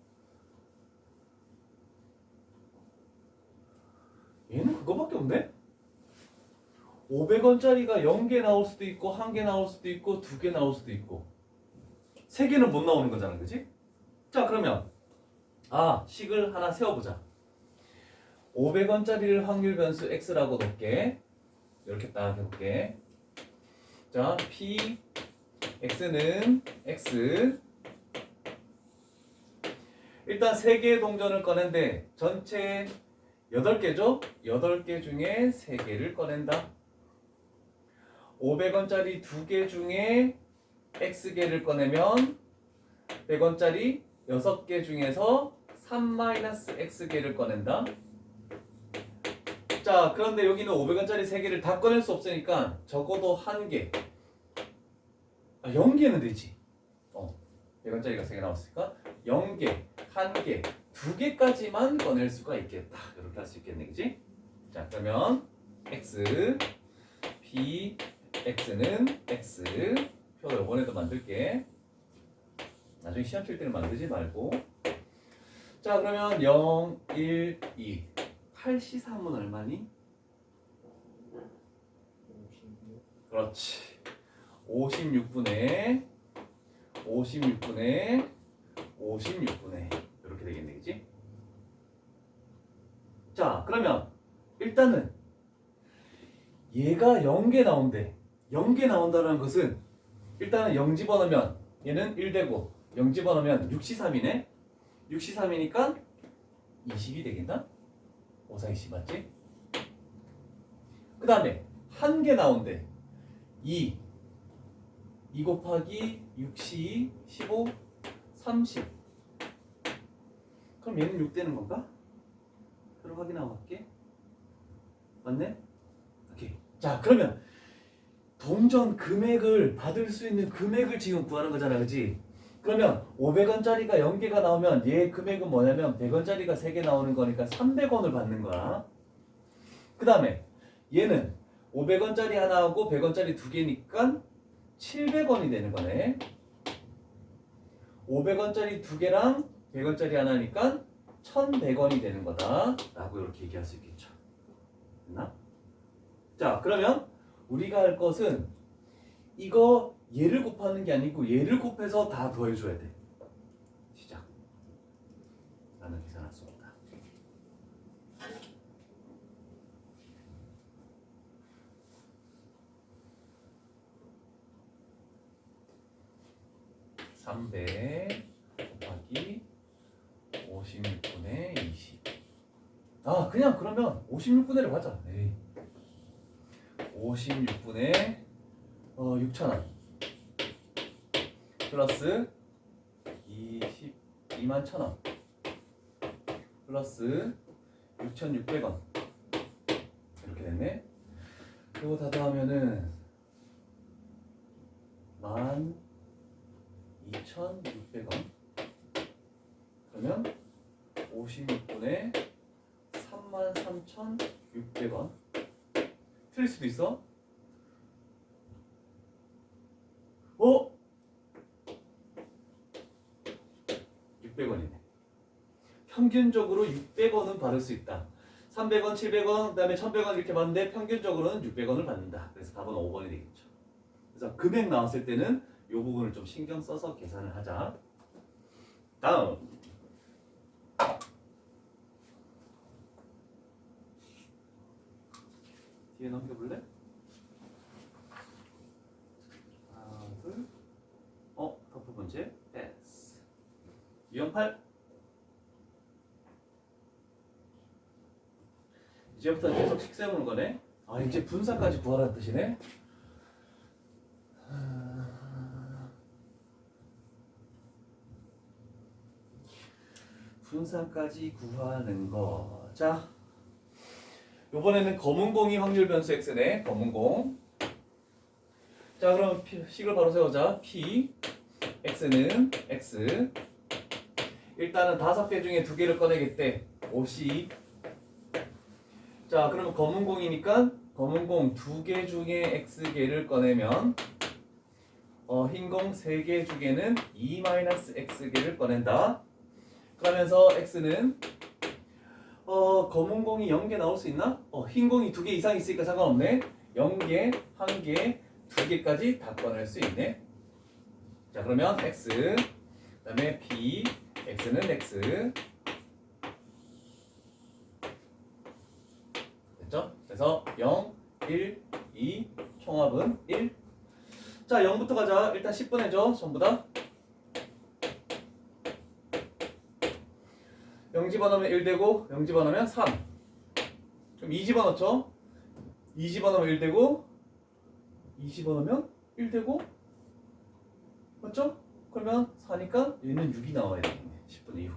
얘는 그거밖에 없네? 500원짜리가 0개 나올 수도 있고 1개 나올 수도 있고 2개 나올 수도 있고 3개는 못 나오는 거잖아, 그치? 자, 그러면 식을 하나 세워보자. 500원짜리를 확률 변수 x라고 놓을게. 이렇게 딱 해볼게. 자, p x는 x. 일단 3개의 동전을 꺼낸데 전체 8개죠? 8개 중에 3개를 꺼낸다. 500원짜리 2개 중에 x개를 꺼내면 100원짜리 6개 중에서 3-x개를 꺼낸다. 자, 그런데 여기는 500원짜리 3개를 다 꺼낼 수 없으니까 적어도 1개. 0개는 되지. 100원짜리가 3개 나왔으니까 0개, 1개, 2개까지만 꺼낼 수가 있겠다. 이렇게 할 수 있겠네, 그지? 자, 그러면 x, p, x는 x. 표 이번에도 만들게. 나중에 시험 칠 때는 만들지 말고. 자, 그러면 0, 1, 2. 8C3은 얼마니?
56.
그렇지. 56분의 56분의 56분의 이렇게 되겠네, 그치? 자, 그러면 일단은 얘가 0개 나온대. 0개 나온다는 것은 일단은 0 집어넣으면 얘는 1 되고 0 집어넣으면 6시 3이네. 6시 3이니까 20이 되겠나? 5, 4, 20 맞지? 그 다음에 한 개 나온대. 2 곱하기 6시 15 30. 그럼 얘는 6 되는 건가? 그럼 확인하고 갈게. 맞네? 오케이. 자, 그러면 동전 금액을 받을 수 있는 금액을 지금 구하는 거잖아, 그치? 그러면 500원짜리가 0개가 나오면 얘 금액은 뭐냐면 100원짜리가 3개 나오는 거니까 300원을 받는 거야. 그 다음에 얘는 500원짜리 하나하고 100원짜리 2개니까 700원이 되는 거네. 500원짜리 2개랑 100원짜리 하나니까 1100원이 되는 거다 라고 이렇게 얘기할 수 있겠죠. 됐나? 자, 그러면 우리가 할 것은 이거 얘를 곱하는 게 아니고 얘를 곱해서 다 더해줘야 돼. 시작. 나는 계산할 수 없다. (300) 곱하기 56분의 20. 아, 그냥 그러면 56분의를 하자. 에이. 56분의 6,000원 플러스 22만 1,000원 플러스 6,600원 이렇게 됐네. 그리고 다 더하면은 12,600원. 그러면 56분의 33,600원. 틀릴 수도 있어. 600원이네. 평균적으로 600원은 받을 수 있다. 300원, 700원, 그 다음에 1100원 이렇게 받는데 평균적으로는 600원을 받는다. 그래서 답은 5번이 되겠죠. 그래서 금액 나왔을 때는 이 부분을 좀 신경 써서 계산을 하자. 다음. 뒤에 넘겨볼래? 하나, 둘. 덮어 번째. 패스. 유형 8. 이제부터 계속 식 세우는 거네. 아, 이제 분사까지 구하라는 뜻이네. 분사까지 구하는 거. 자, 요번에는 검은 공이 확률 변수 x네. 검은 공. 자, 그럼 식을 바로 세우자. p x는 x. 일단은 5개 중에 2개를 꺼내겠대. 50. 자, 그러면 검은 공이니까 검은 공 2개 중에 x개를 꺼내면 흰 공 3개 중에는 2-x개를 꺼낸다. 그러면서 x는 검은 공이 0개 나올 수 있나? 흰 공이 2개 이상 있으니까 상관없네. 0개, 1개, 2개까지 다 꺼낼 수 있네. 자, 그러면 x, 그 다음에 p, x는 x. 됐죠? 그래서 0, 1, 2, 총합은 1. 자, 0부터 가자. 일단 10분 해줘. 전부 다. 0 집어넣으면 1 되고 0 집어넣으면 3. 그럼 2 집어넣죠? 2 집어넣으면 1 되고 2 집어넣으면 1 되고 맞죠? 그러면 4니까 얘는 6이 나와야 되겠네. 10분 이후.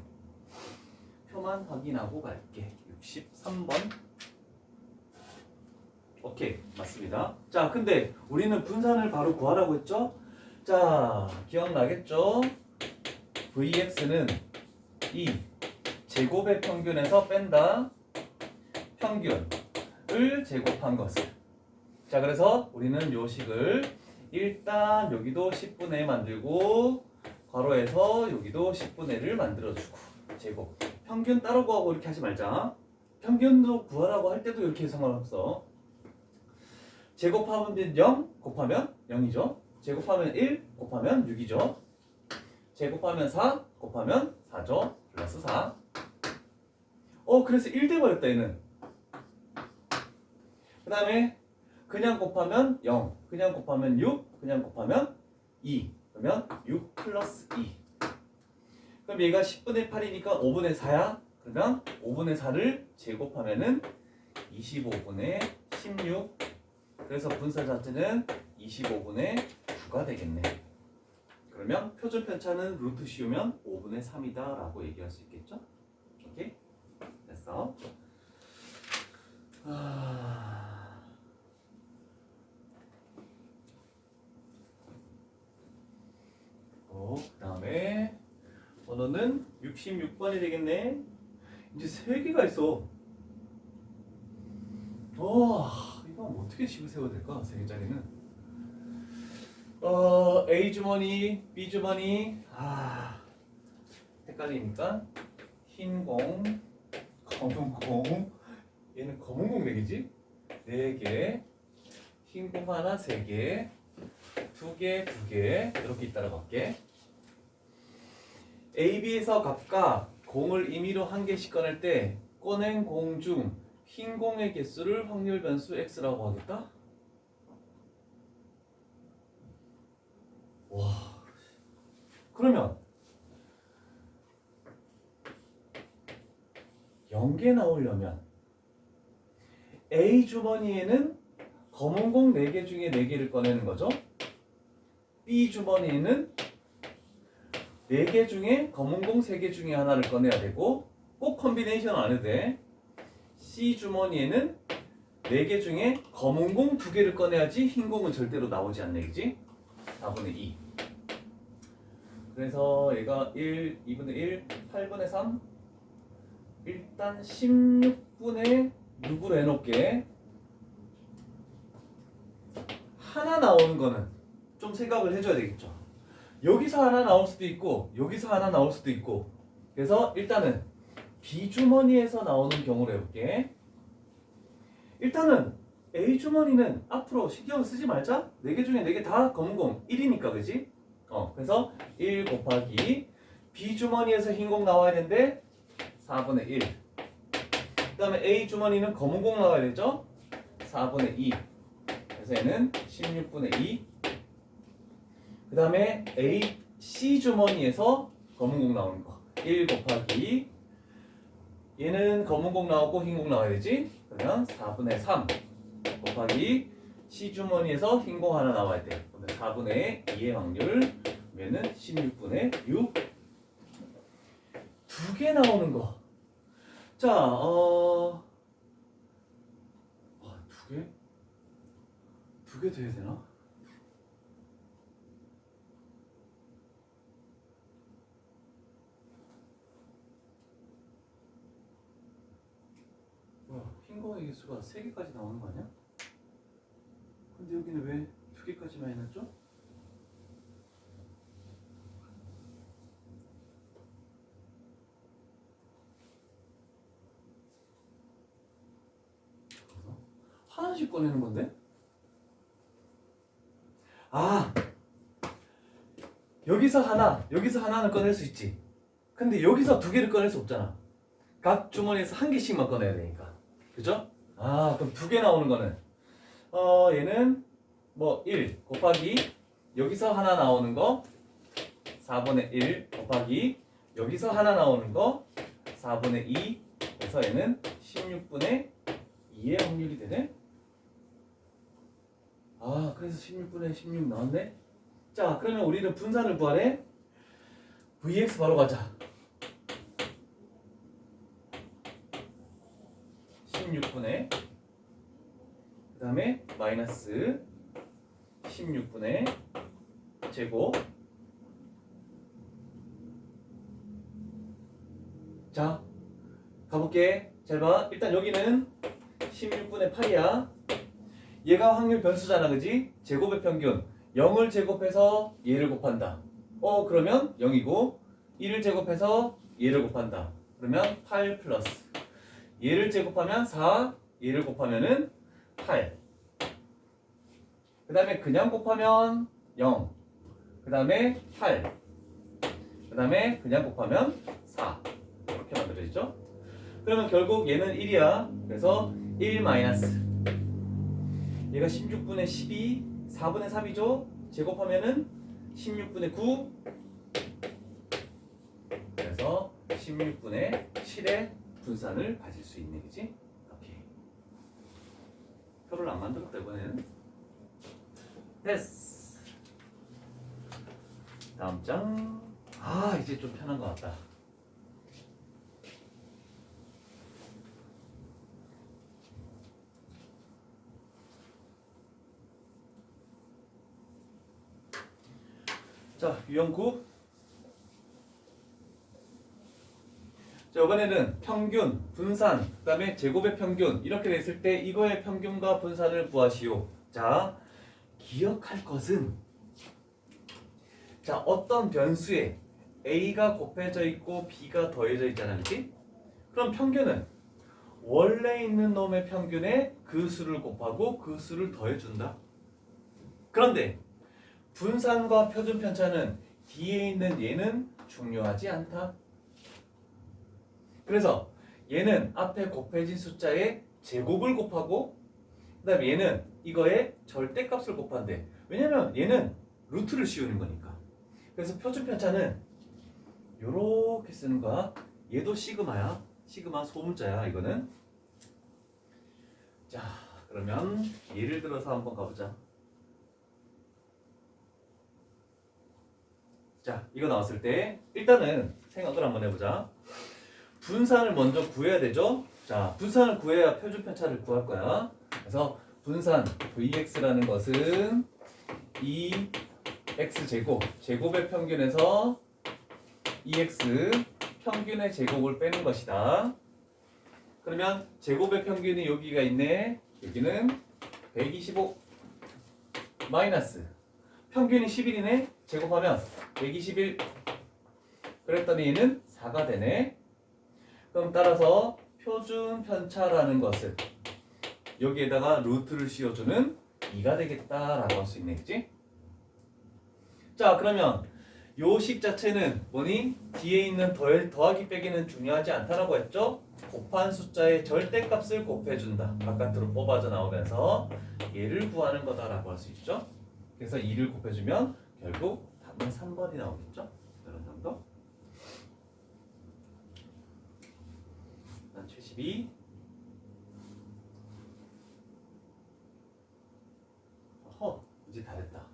표만 확인하고 갈게. 63번. 오케이, 맞습니다. 자, 근데 우리는 분산을 바로 구하라고 했죠? 자, 기억나겠죠? vx는 이 제곱의 평균에서 뺀다. 평균을 제곱한 것을. 자, 그래서 우리는 요 식을 일단 여기도 10분의 만들고 괄호에서 여기도 10분의를 만들어주고 제곱. 평균 따로 구하고 이렇게 하지 말자. 평균도 구하라고 할 때도 이렇게 상관없어. 제곱하면 0 곱하면 0이죠. 제곱하면 1 곱하면 6이죠. 제곱하면 4 곱하면 4죠. 플러스 4. 그래서 1 돼버렸다 얘는. 그 다음에 그냥 곱하면 0, 그냥 곱하면 6, 그냥 곱하면 2. 그러면 6 플러스 2. 그럼 얘가 10분의 8이니까 5분의 4야. 그러면 5분의 4를 제곱하면은 25분의 16. 그래서 분사 자체는 25분의 9가 되겠네. 그러면 표준 편차는 루트 씌우면 5분의 3이다 라고 얘기할 수 있겠죠? 오케이? 됐어. 그 다음에 번호는 66번이 되겠네. 이제 3개가 있어. 이건 어떻게 식을 세워야 될까? 3개짜리는. A 주머니, B 주머니. 헷갈리니까 흰 공, 검은 공. 얘는 검은 공 4개지? 4개. 흰 공 하나 3개. 2개, 2개. 이렇게 따라가 볼게. A, B에서 각각 공을 임의로 한 개씩 꺼낼 때 꺼낸 공 중 흰 공의 개수를 확률 변수 X라고 하겠다? 와. 그러면 0개 나오려면 A 주머니에는 검은 공 4개 중에 4개를 꺼내는 거죠. B 주머니에는 4개 중에 검은 공 3개 중에 하나를 꺼내야 되고 꼭 컨비네이션 안 해도 돼. C 주머니에는 4개 중에 검은 공 2개를 꺼내야지 흰 공은 절대로 나오지 않네, 그지? 4분의 2. 그래서 얘가 1, 2분의 1, 8분의 3. 일단 16분의 6으로 해놓을게. 하나 나오는 거는 좀 생각을 해줘야 되겠죠. 여기서 하나 나올 수도 있고 여기서 하나 나올 수도 있고. 그래서 일단은 B 주머니에서 나오는 경우로 해볼게. 일단은 A 주머니는 앞으로 신경 쓰지 말자. 4개 중에 4개 다 검은 공 1이니까, 그지? 그래서 1 곱하기 B 주머니에서 흰 공 나와야 되는데 4분의 1. 그 다음에 A 주머니는 검은 공 나와야 되죠? 4분의 2. 그래서 얘는 16분의 2. 그 다음에 C 주머니에서 검은 공 나오는 거 1 곱하기 얘는 검은 공 나오고 흰 공 나와야 되지? 그러면 4분의 3 곱하기 C 주머니에서 흰 공 하나 나와야 돼. 그러면 4분의 2의 확률 얘는 16분의 6. 2개 나오는 거. 자, 2개? 2개 돼야 되나? 흰 공의 개수가 3개까지 나오는 거 아니야? 근데 여기는 왜 2개까지만 해놨죠? 하나씩 꺼내는 건데? 여기서 하나는 꺼낼 수 있지. 근데 여기서 2개를 꺼낼 수 없잖아. 각 주머니에서 1개씩만 꺼내야 되니까. 그죠? 그럼 2개 나오는 거는 얘는 1 곱하기 여기서 하나 나오는 거 4분의 1 곱하기 여기서 하나 나오는 거 4분의 2. 그래서 얘는 16분의 2의 확률이 되네. 그래서 16분의 16 나왔네. 자, 그러면 우리는 분산을 구하래. VX 바로 가자. 16분의 그 다음에 마이너스 16분의 제곱. 자, 가볼게. 잘 봐. 일단 여기는 16분의 8이야. 얘가 확률 변수잖아, 그지? 제곱의 평균 0을 제곱해서 얘를 곱한다. 그러면 0이고 1을 제곱해서 얘를 곱한다. 그러면 8 플러스 얘를 제곱하면 4, 얘를 곱하면은 8. 그 다음에 그냥 곱하면 0. 그 다음에 8. 그 다음에 그냥 곱하면 4. 이렇게 만들어지죠? 그러면 결국 얘는 1이야. 그래서 1 마이너스 얘가 16분의 12, 4분의 3이죠? 제곱하면은 16분의 9 그래서 16분의 7의 분산을 가질 수 있네, 그치? 오케이. 표를 안 만들었다 이번에는. 됐어. 다음 장. 아, 이제 좀 편한 것 같다. 자, 유형 9. 자, 이번에는 평균, 분산, 그 다음에 제곱의 평균 이렇게 됐을 때 이거의 평균과 분산을 구하시오. 자, 기억할 것은 자, 어떤 변수에 A가 곱해져 있고 B가 더해져 있잖아, 그치? 그럼 평균은 원래 있는 놈의 평균에 그 수를 곱하고 그 수를 더해준다. 그런데 분산과 표준 편차는 뒤에 있는 얘는 중요하지 않다. 그래서 얘는 앞에 곱해진 숫자의 제곱을 곱하고 그 다음에 얘는 이거의 절대값을 곱한대. 왜냐면 얘는 루트를 씌우는 거니까. 그래서 표준 편차는 요렇게 쓰는 거야. 얘도 시그마야. 시그마 소문자야 이거는. 자, 그러면 예를 들어서 한번 가보자. 자, 이거 나왔을 때 일단은 생각을 한번 해보자. 분산을 먼저 구해야 되죠. 자, 분산을 구해야 표준 편차를 구할 거야. 그래서 분산 Vx라는 것은 2x 제곱, 제곱의 평균에서 2x 평균의 제곱을 빼는 것이다. 그러면 제곱의 평균이 여기가 있네. 여기는 125 마이너스 평균이 11이네. 제곱하면 121. 그랬더니 얘는 4가 되네. 그럼 따라서 표준 편차라는 것을 여기에다가 루트를 씌워주는 2가 되겠다라고 할 수 있네, 그치? 자, 그러면 요 식 자체는 뭐니? 뒤에 있는 더하기 빼기는 중요하지 않다라고 했죠? 곱한 숫자의 절대값을 곱해준다. 바깥으로 뽑아져 나오면서 얘를 구하는 거다라고 할 수 있죠? 그래서 2를 곱해주면 결국 답은 3번이 나오겠죠? 이런 정도? 난 72. 이제 다 됐다.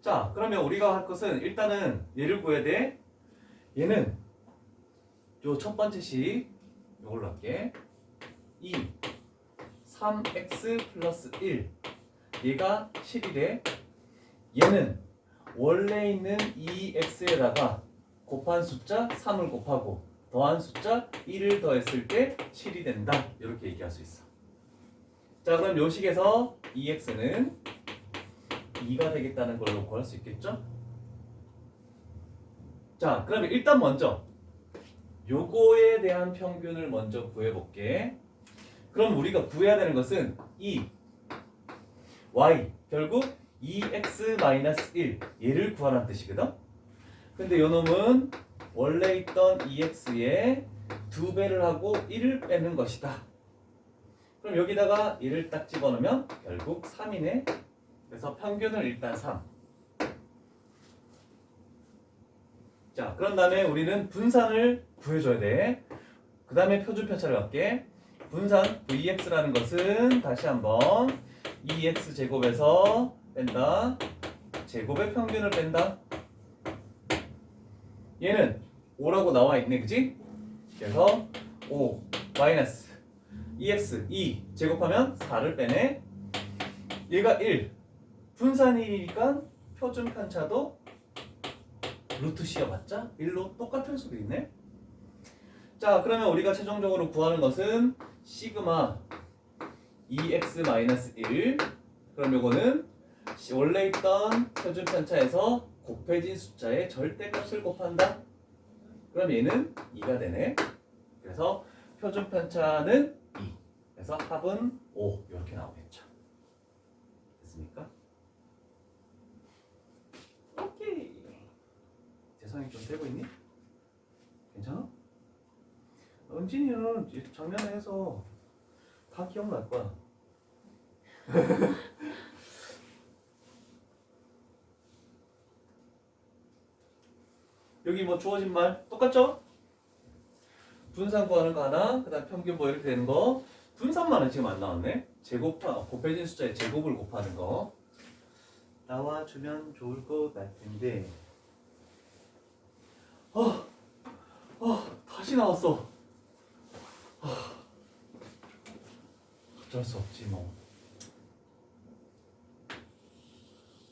자, 그러면 우리가 할 것은 일단은 얘를 구해야 돼. 얘는 요 첫 번째 식 요걸로 할게. 2 3x 플러스 1 얘가 7이래. 얘는 원래 있는 2x에다가 곱한 숫자 3을 곱하고 더한 숫자 1을 더했을 때 7이 된다. 이렇게 얘기할 수 있어. 자, 그럼 요 식에서 2x는 2가 되겠다는 걸로 구할 수 있겠죠? 자, 그러면 일단 먼저 요거에 대한 평균을 먼저 구해볼게. 그럼 우리가 구해야 되는 것은 y 결국 2x-1 얘를 구하라는 뜻이거든? 근데 요 놈은 원래 있던 2x에 2배를 하고 1을 빼는 것이다. 그럼 여기다가 1을 딱 집어넣으면 결국 3이네. 그래서 평균을 일단 3. 자, 그런 다음에 우리는 분산을 구해줘야 돼. 그 다음에 표준 편차를 할게. 분산 Vx라는 것은 다시 한번 2x 제곱에서 뺀다. 제곱의 평균을 뺀다. 얘는 5라고 나와 있네, 그지? 그래서 5 마이너스 2x 2 제곱하면 4를 빼네. 얘가 1 분산 1이니까 표준 편차도 루트 씌워봤자 1로 똑같을 수도 있네. 자, 그러면 우리가 최종적으로 구하는 것은 시그마 2x-1. 그럼 요거는 원래 있던 표준 편차에서 곱해진 숫자의 절대값을 곱한다. 그럼 얘는 2가 되네. 그래서 표준 편차는 2. 그래서 합은 5 이렇게 나오겠죠. 됐습니까? 오케이. 재성이 좀 되고 있니? 괜찮아? 은진이는 작년에 해서 다 기억날 거야. 여기 뭐 주어진 말 똑같죠? 분산 구하는 거 하나, 그 다음 평균 뭐 이렇게 되는 거. 분산만은 지금 안 나왔네. 곱해진 숫자의 제곱을 곱하는 거 나와주면 좋을 것 같은데. 다시 나왔어. 어쩔 수 없지 뭐.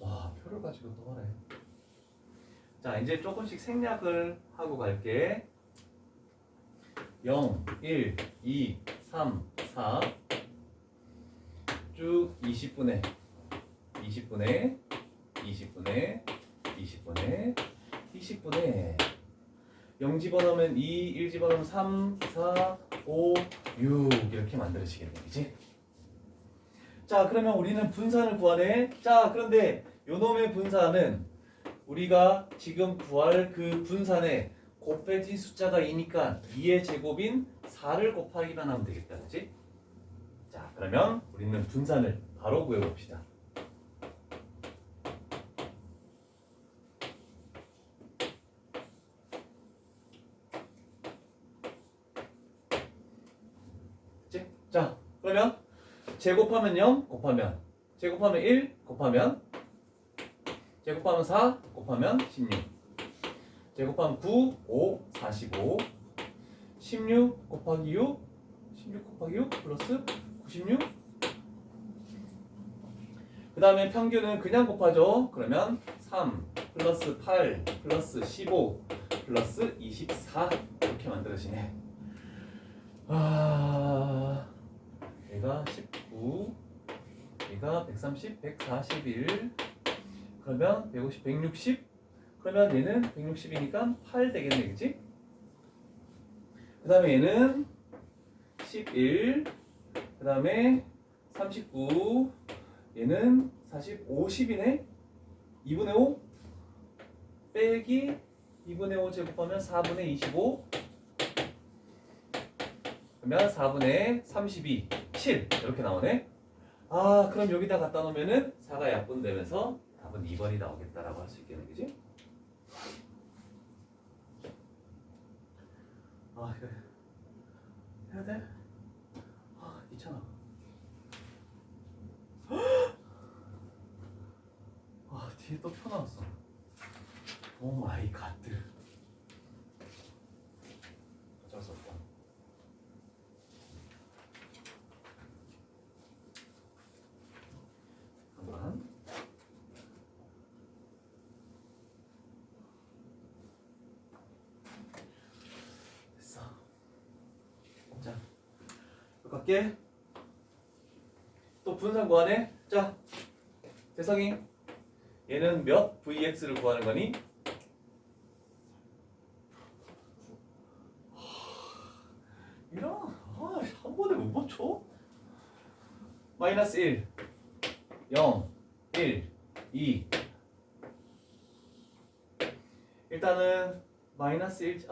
와, 표를 가지고 또 하네. 자, 이제 조금씩 생략을 하고 갈게. 0, 1, 2, 3, 4 쭉 20분의 20분의 20분의 20분의 20분의 0 집어넣으면 2, 1 집어넣으면 3, 4, 5, 6 이렇게 만들어지겠네, 그치? 자, 그러면 우리는 분산을 구하네. 자, 그런데 요놈의 분산은 우리가 지금 구할 그 분산에 곱해진 숫자가 2니까 2의 제곱인 4를 곱하기만 하면 되겠다, 그치? 자, 그러면 우리는 분산을 바로 구해봅시다. 그치? 자, 그러면 제곱하면 0 곱하면 제곱하면 1 곱하면 제곱하면 4 곱하면 16 제곱하면 9, 5, 45 16 곱하기 6 16 곱하기 6 플러스 96 그 다음에 평균은 그냥 곱하죠. 그러면 3 플러스 8 플러스 15 플러스 24 이렇게 만들어지네. 얘가 19 얘가 130, 141 그러면 150, 160 그러면 얘는 160이니까 8 되겠네, 그치? 그 다음에 얘는 11 그 다음에 39 얘는 40, 50이네 2분의 5 빼기 2분의 5 제곱하면 4분의 25 그러면 4분의 32 7 이렇게 나오네. 그럼 여기다 갖다 놓으면은 4가 약분되면서 답은 2번이 나오겠다라고 할 수 있겠네, 그치? 이거 해야 돼? 귀찮아. 뒤에 또 표 나왔어. 오 마이 갓. 어쩔 수 없다. 잠깐만. 됐어. 자, 갈게. 또 분산 구하네. 자, 재성이 얘는 몇 vx를 구하는 거니? 이런 한 번에 못 맞춰? 마이너스 1 0 1 2 일단은 마이너스 1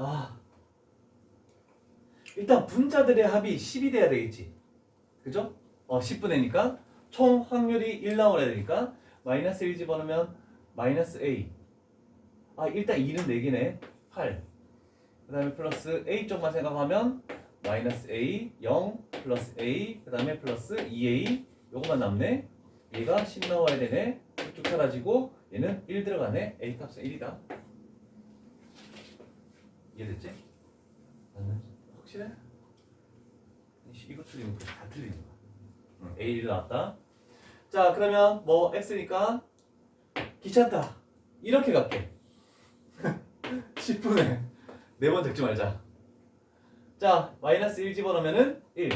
일단 분자들의 합이 10이 돼야 되겠지, 그죠? 10분의 니까 총 확률이 1 나오야 되니까 마이너스 1 집어넣으면 마이너스 a 일단 2는 4개네 8 그 다음에 플러스 a 쪽만 생각하면 마이너스 a 0 플러스 a 그 다음에 플러스 2a 요것만 남네. 얘가 10 나와야 되네. 쭉 사라지고 얘는 1 들어가네. a 값은 1이다. 이해됐지? 확실해? 이거 틀리면 다 틀리는 거야. a 1 나왔다. 자, 그러면 뭐 x니까 귀찮다 이렇게 갈게. 10분에 4번 적지 말자. 자, 마이너스 1 집어넣으면은 1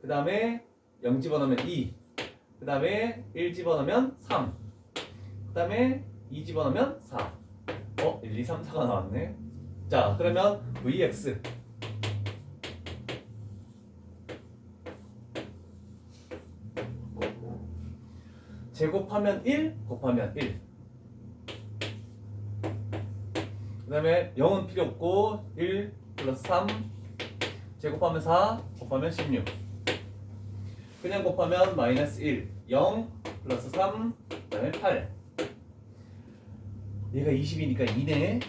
그 다음에 0 집어넣으면 2 그 다음에 1 집어넣으면 3 그 다음에 2 집어넣으면 4 1, 2, 3, 4가 나왔네. 자, 그러면 vx 제곱하면 1 곱하면 1 그 다음에 0은 필요 없고 1 플러스 3 제곱하면 4 곱하면 16 그냥 곱하면 마이너스 1, 0 플러스 3, 그다음에 8. 얘가 20이니까 2네.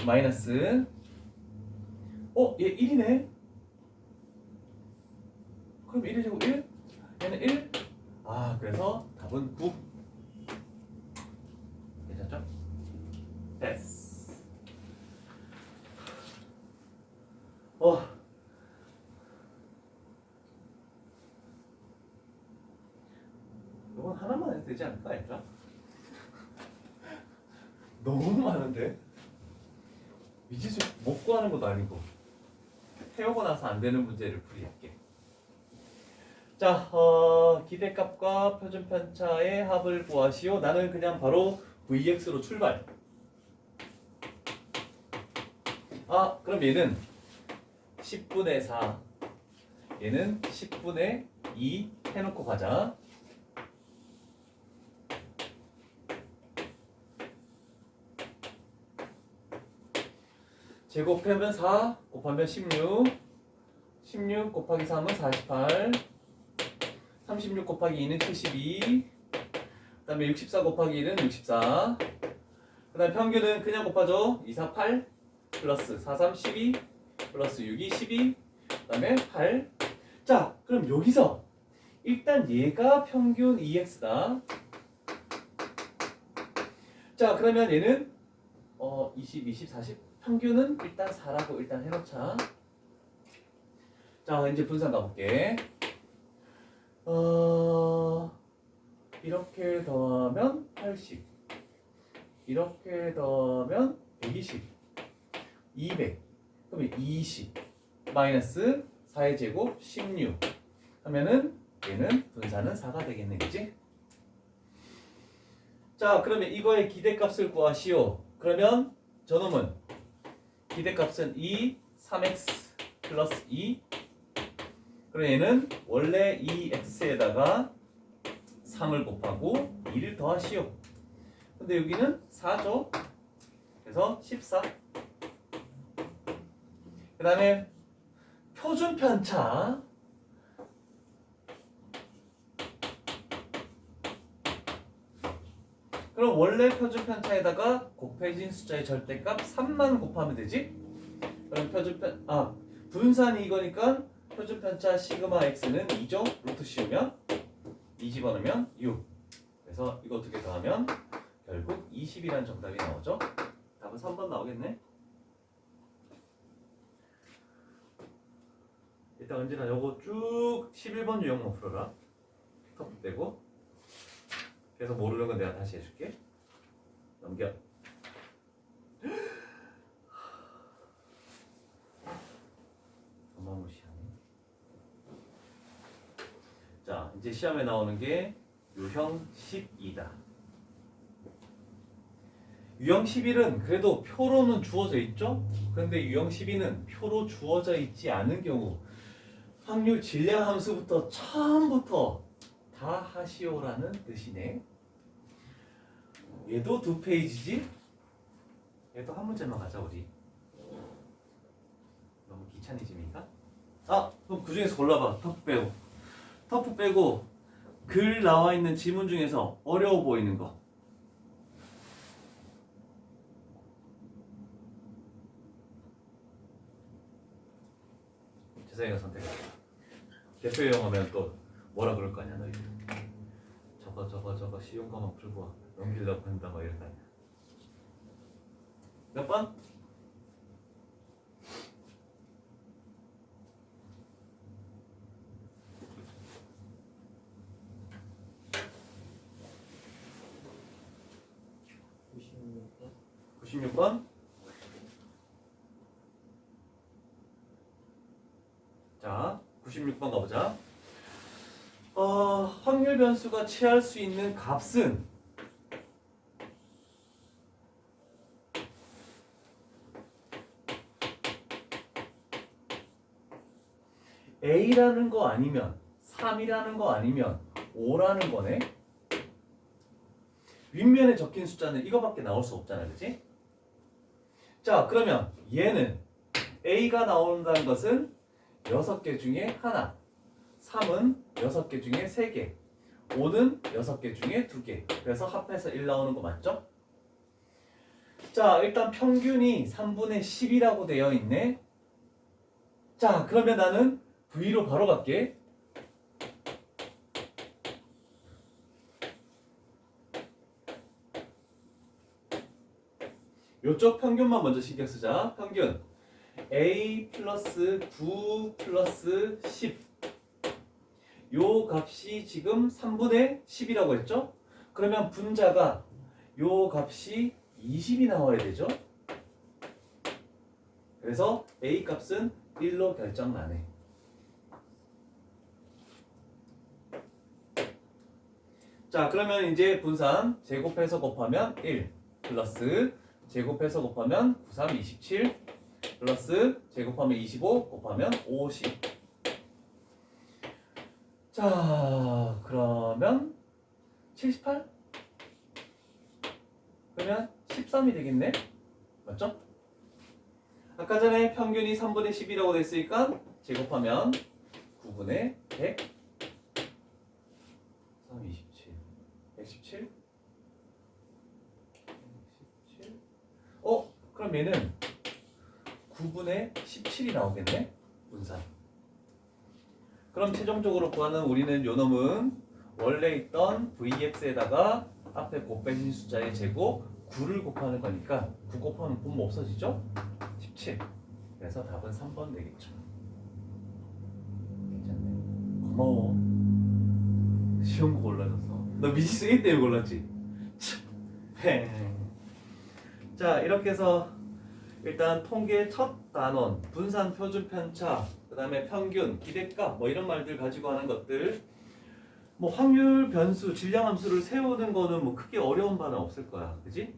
마이너스. 얘 1이네. 그럼 1의 제곱 1? 얘는 1? 그래서 답은 9. 괜찮죠? 됐어. 이건 하나만 해도 되지 않을까, 얘들아? 너무 많은데? 미지수 못 구하는 것도 아니고 해오고 나서 안 되는 문제를 풀이할게. 자, 기대값과 표준편차의 합을 구하시오. 나는 그냥 바로 VX로 출발. 그럼 얘는 10분의 4, 얘는 10분의 2 해놓고 가자. 제곱하면 4 곱하면 16, 16 곱하기 3은 48, 36 곱하기 2는 72, 그 다음에 64 곱하기 1은 64, 그 다음에 평균은 그냥 곱하죠. 2, 4, 8 플러스 4, 3, 12 플러스 6, 2, 12, 그 다음에 8. 자, 그럼 여기서 일단 얘가 평균 EX다. 자, 그러면 얘는 20, 20, 40 평균은 일단 4라고 일단 해놓자. 자, 이제 분산 가볼게. 이렇게 더하면 80, 이렇게 더하면 120, 200, 그러면 20 마이너스 4의 제곱 16 하면은 얘는 분산은 4가 되겠네, 그지? 자, 그러면 이거의 기대값을 구하시오. 그러면 저놈은 기대값은 2, 3x 플러스 2. 그럼 얘는 원래 2x에다가 3을 곱하고 2를 더하시오. 근데 여기는 4죠. 그래서 14. 그 다음에 표준편차. 그럼 원래 표준편차에다가 곱해진 숫자의 절대값 3만 곱하면 되지? 그럼 분산이 이거니까 표준편차 시그마 x는 2죠? 루트 씌우면 2 집어넣으면 6. 그래서 이거 두 개 더하면 결국 20이라는 정답이 나오죠? 답은 3번 나오겠네? 일단 언제나 요거 쭉 11번 유형만 풀어라. 터프 빼고. 그래서 모르는 건 내가 다시 해줄게. 넘겨. 어마무시하네. 자, 이제 시험에 나오는 게 유형 12다. 유형 11은 그래도 표로는 주어져 있죠? 그런데 유형 12는 표로 주어져 있지 않은 경우 확률 질량 함수부터 처음부터 다 하시오라는 뜻이네. 얘도 2페이지지? 얘도 한 문제만 가자 우리. 너무 귀차니즘인가? 그럼 그 중에서 골라봐. 터프 빼고 글 나와 있는 지문 중에서 어려워 보이는 거. 재성이가 선택해. 대표 이용하면 또 뭐라 그럴 거 아니야 너희들. 저거 쉬운 거만 풀고 와. 넘기려고 한다 막 이럴 거 아니야. 몇 번?
번
96번? 자, 96번 가보자. 확률 변수가 취할 수 있는 값은 A라는 거 아니면 3이라는 거 아니면 5라는 거네. 윗면에 적힌 숫자는 이거밖에 나올 수 없잖아, 그치? 자, 그러면 얘는 A가 나온다는 것은 6개 중에 하나, 3은 6개 중에 3개, 5는 6개 중에 2개. 그래서 합해서 1 나오는 거 맞죠? 자, 일단 평균이 3분의 10이라고 되어 있네. 자, 그러면 나는 V로 바로 갈게. 요쪽 평균만 먼저 신경 쓰자. 평균 A 플러스 9 플러스 10. 요 값이 지금 3분의 10이라고 했죠? 그러면 분자가 요 값이 20이 나와야 되죠? 그래서 A 값은 1로 결정나네. 자, 그러면 이제 분산 제곱해서 곱하면 1 플러스 제곱해서 곱하면 9, 3, 27 플러스 제곱하면 25 곱하면 50. 자, 그러면 78? 그러면 13이 되겠네? 맞죠? 아까 전에 평균이 3분의 10이라고 됐으니까 제곱하면 9분의 100 3, 27 117 그럼 얘는 9분의 17이 나오겠네? 분산. 그럼 최종적으로 구하는 우리는 요 놈은 원래 있던 Vx에다가 앞에 곱빼진 숫자의 제곱 9를 곱하는 거니까 9 곱하면 뭐 없어지죠? 17. 그래서 답은 3번 되겠죠. 괜찮네. 고마워. 쉬운 거 골라줘서. 너 미지수 1 때문에 골랐지? 팽. 자, 이렇게 해서 일단 통계 첫 단원, 분산 표준 편차, 그 다음에 평균, 기대값 뭐 이런 말들 가지고 하는 것들, 뭐 확률 변수, 질량 함수를 세우는 거는 뭐 크게 어려운 바는 없을 거야, 그지?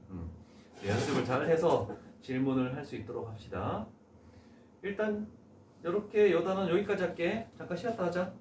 연습을 잘 해서 질문을 할 수 있도록 합시다. 일단 이렇게 요 단원 여기까지 할게. 잠깐 쉬었다 하자.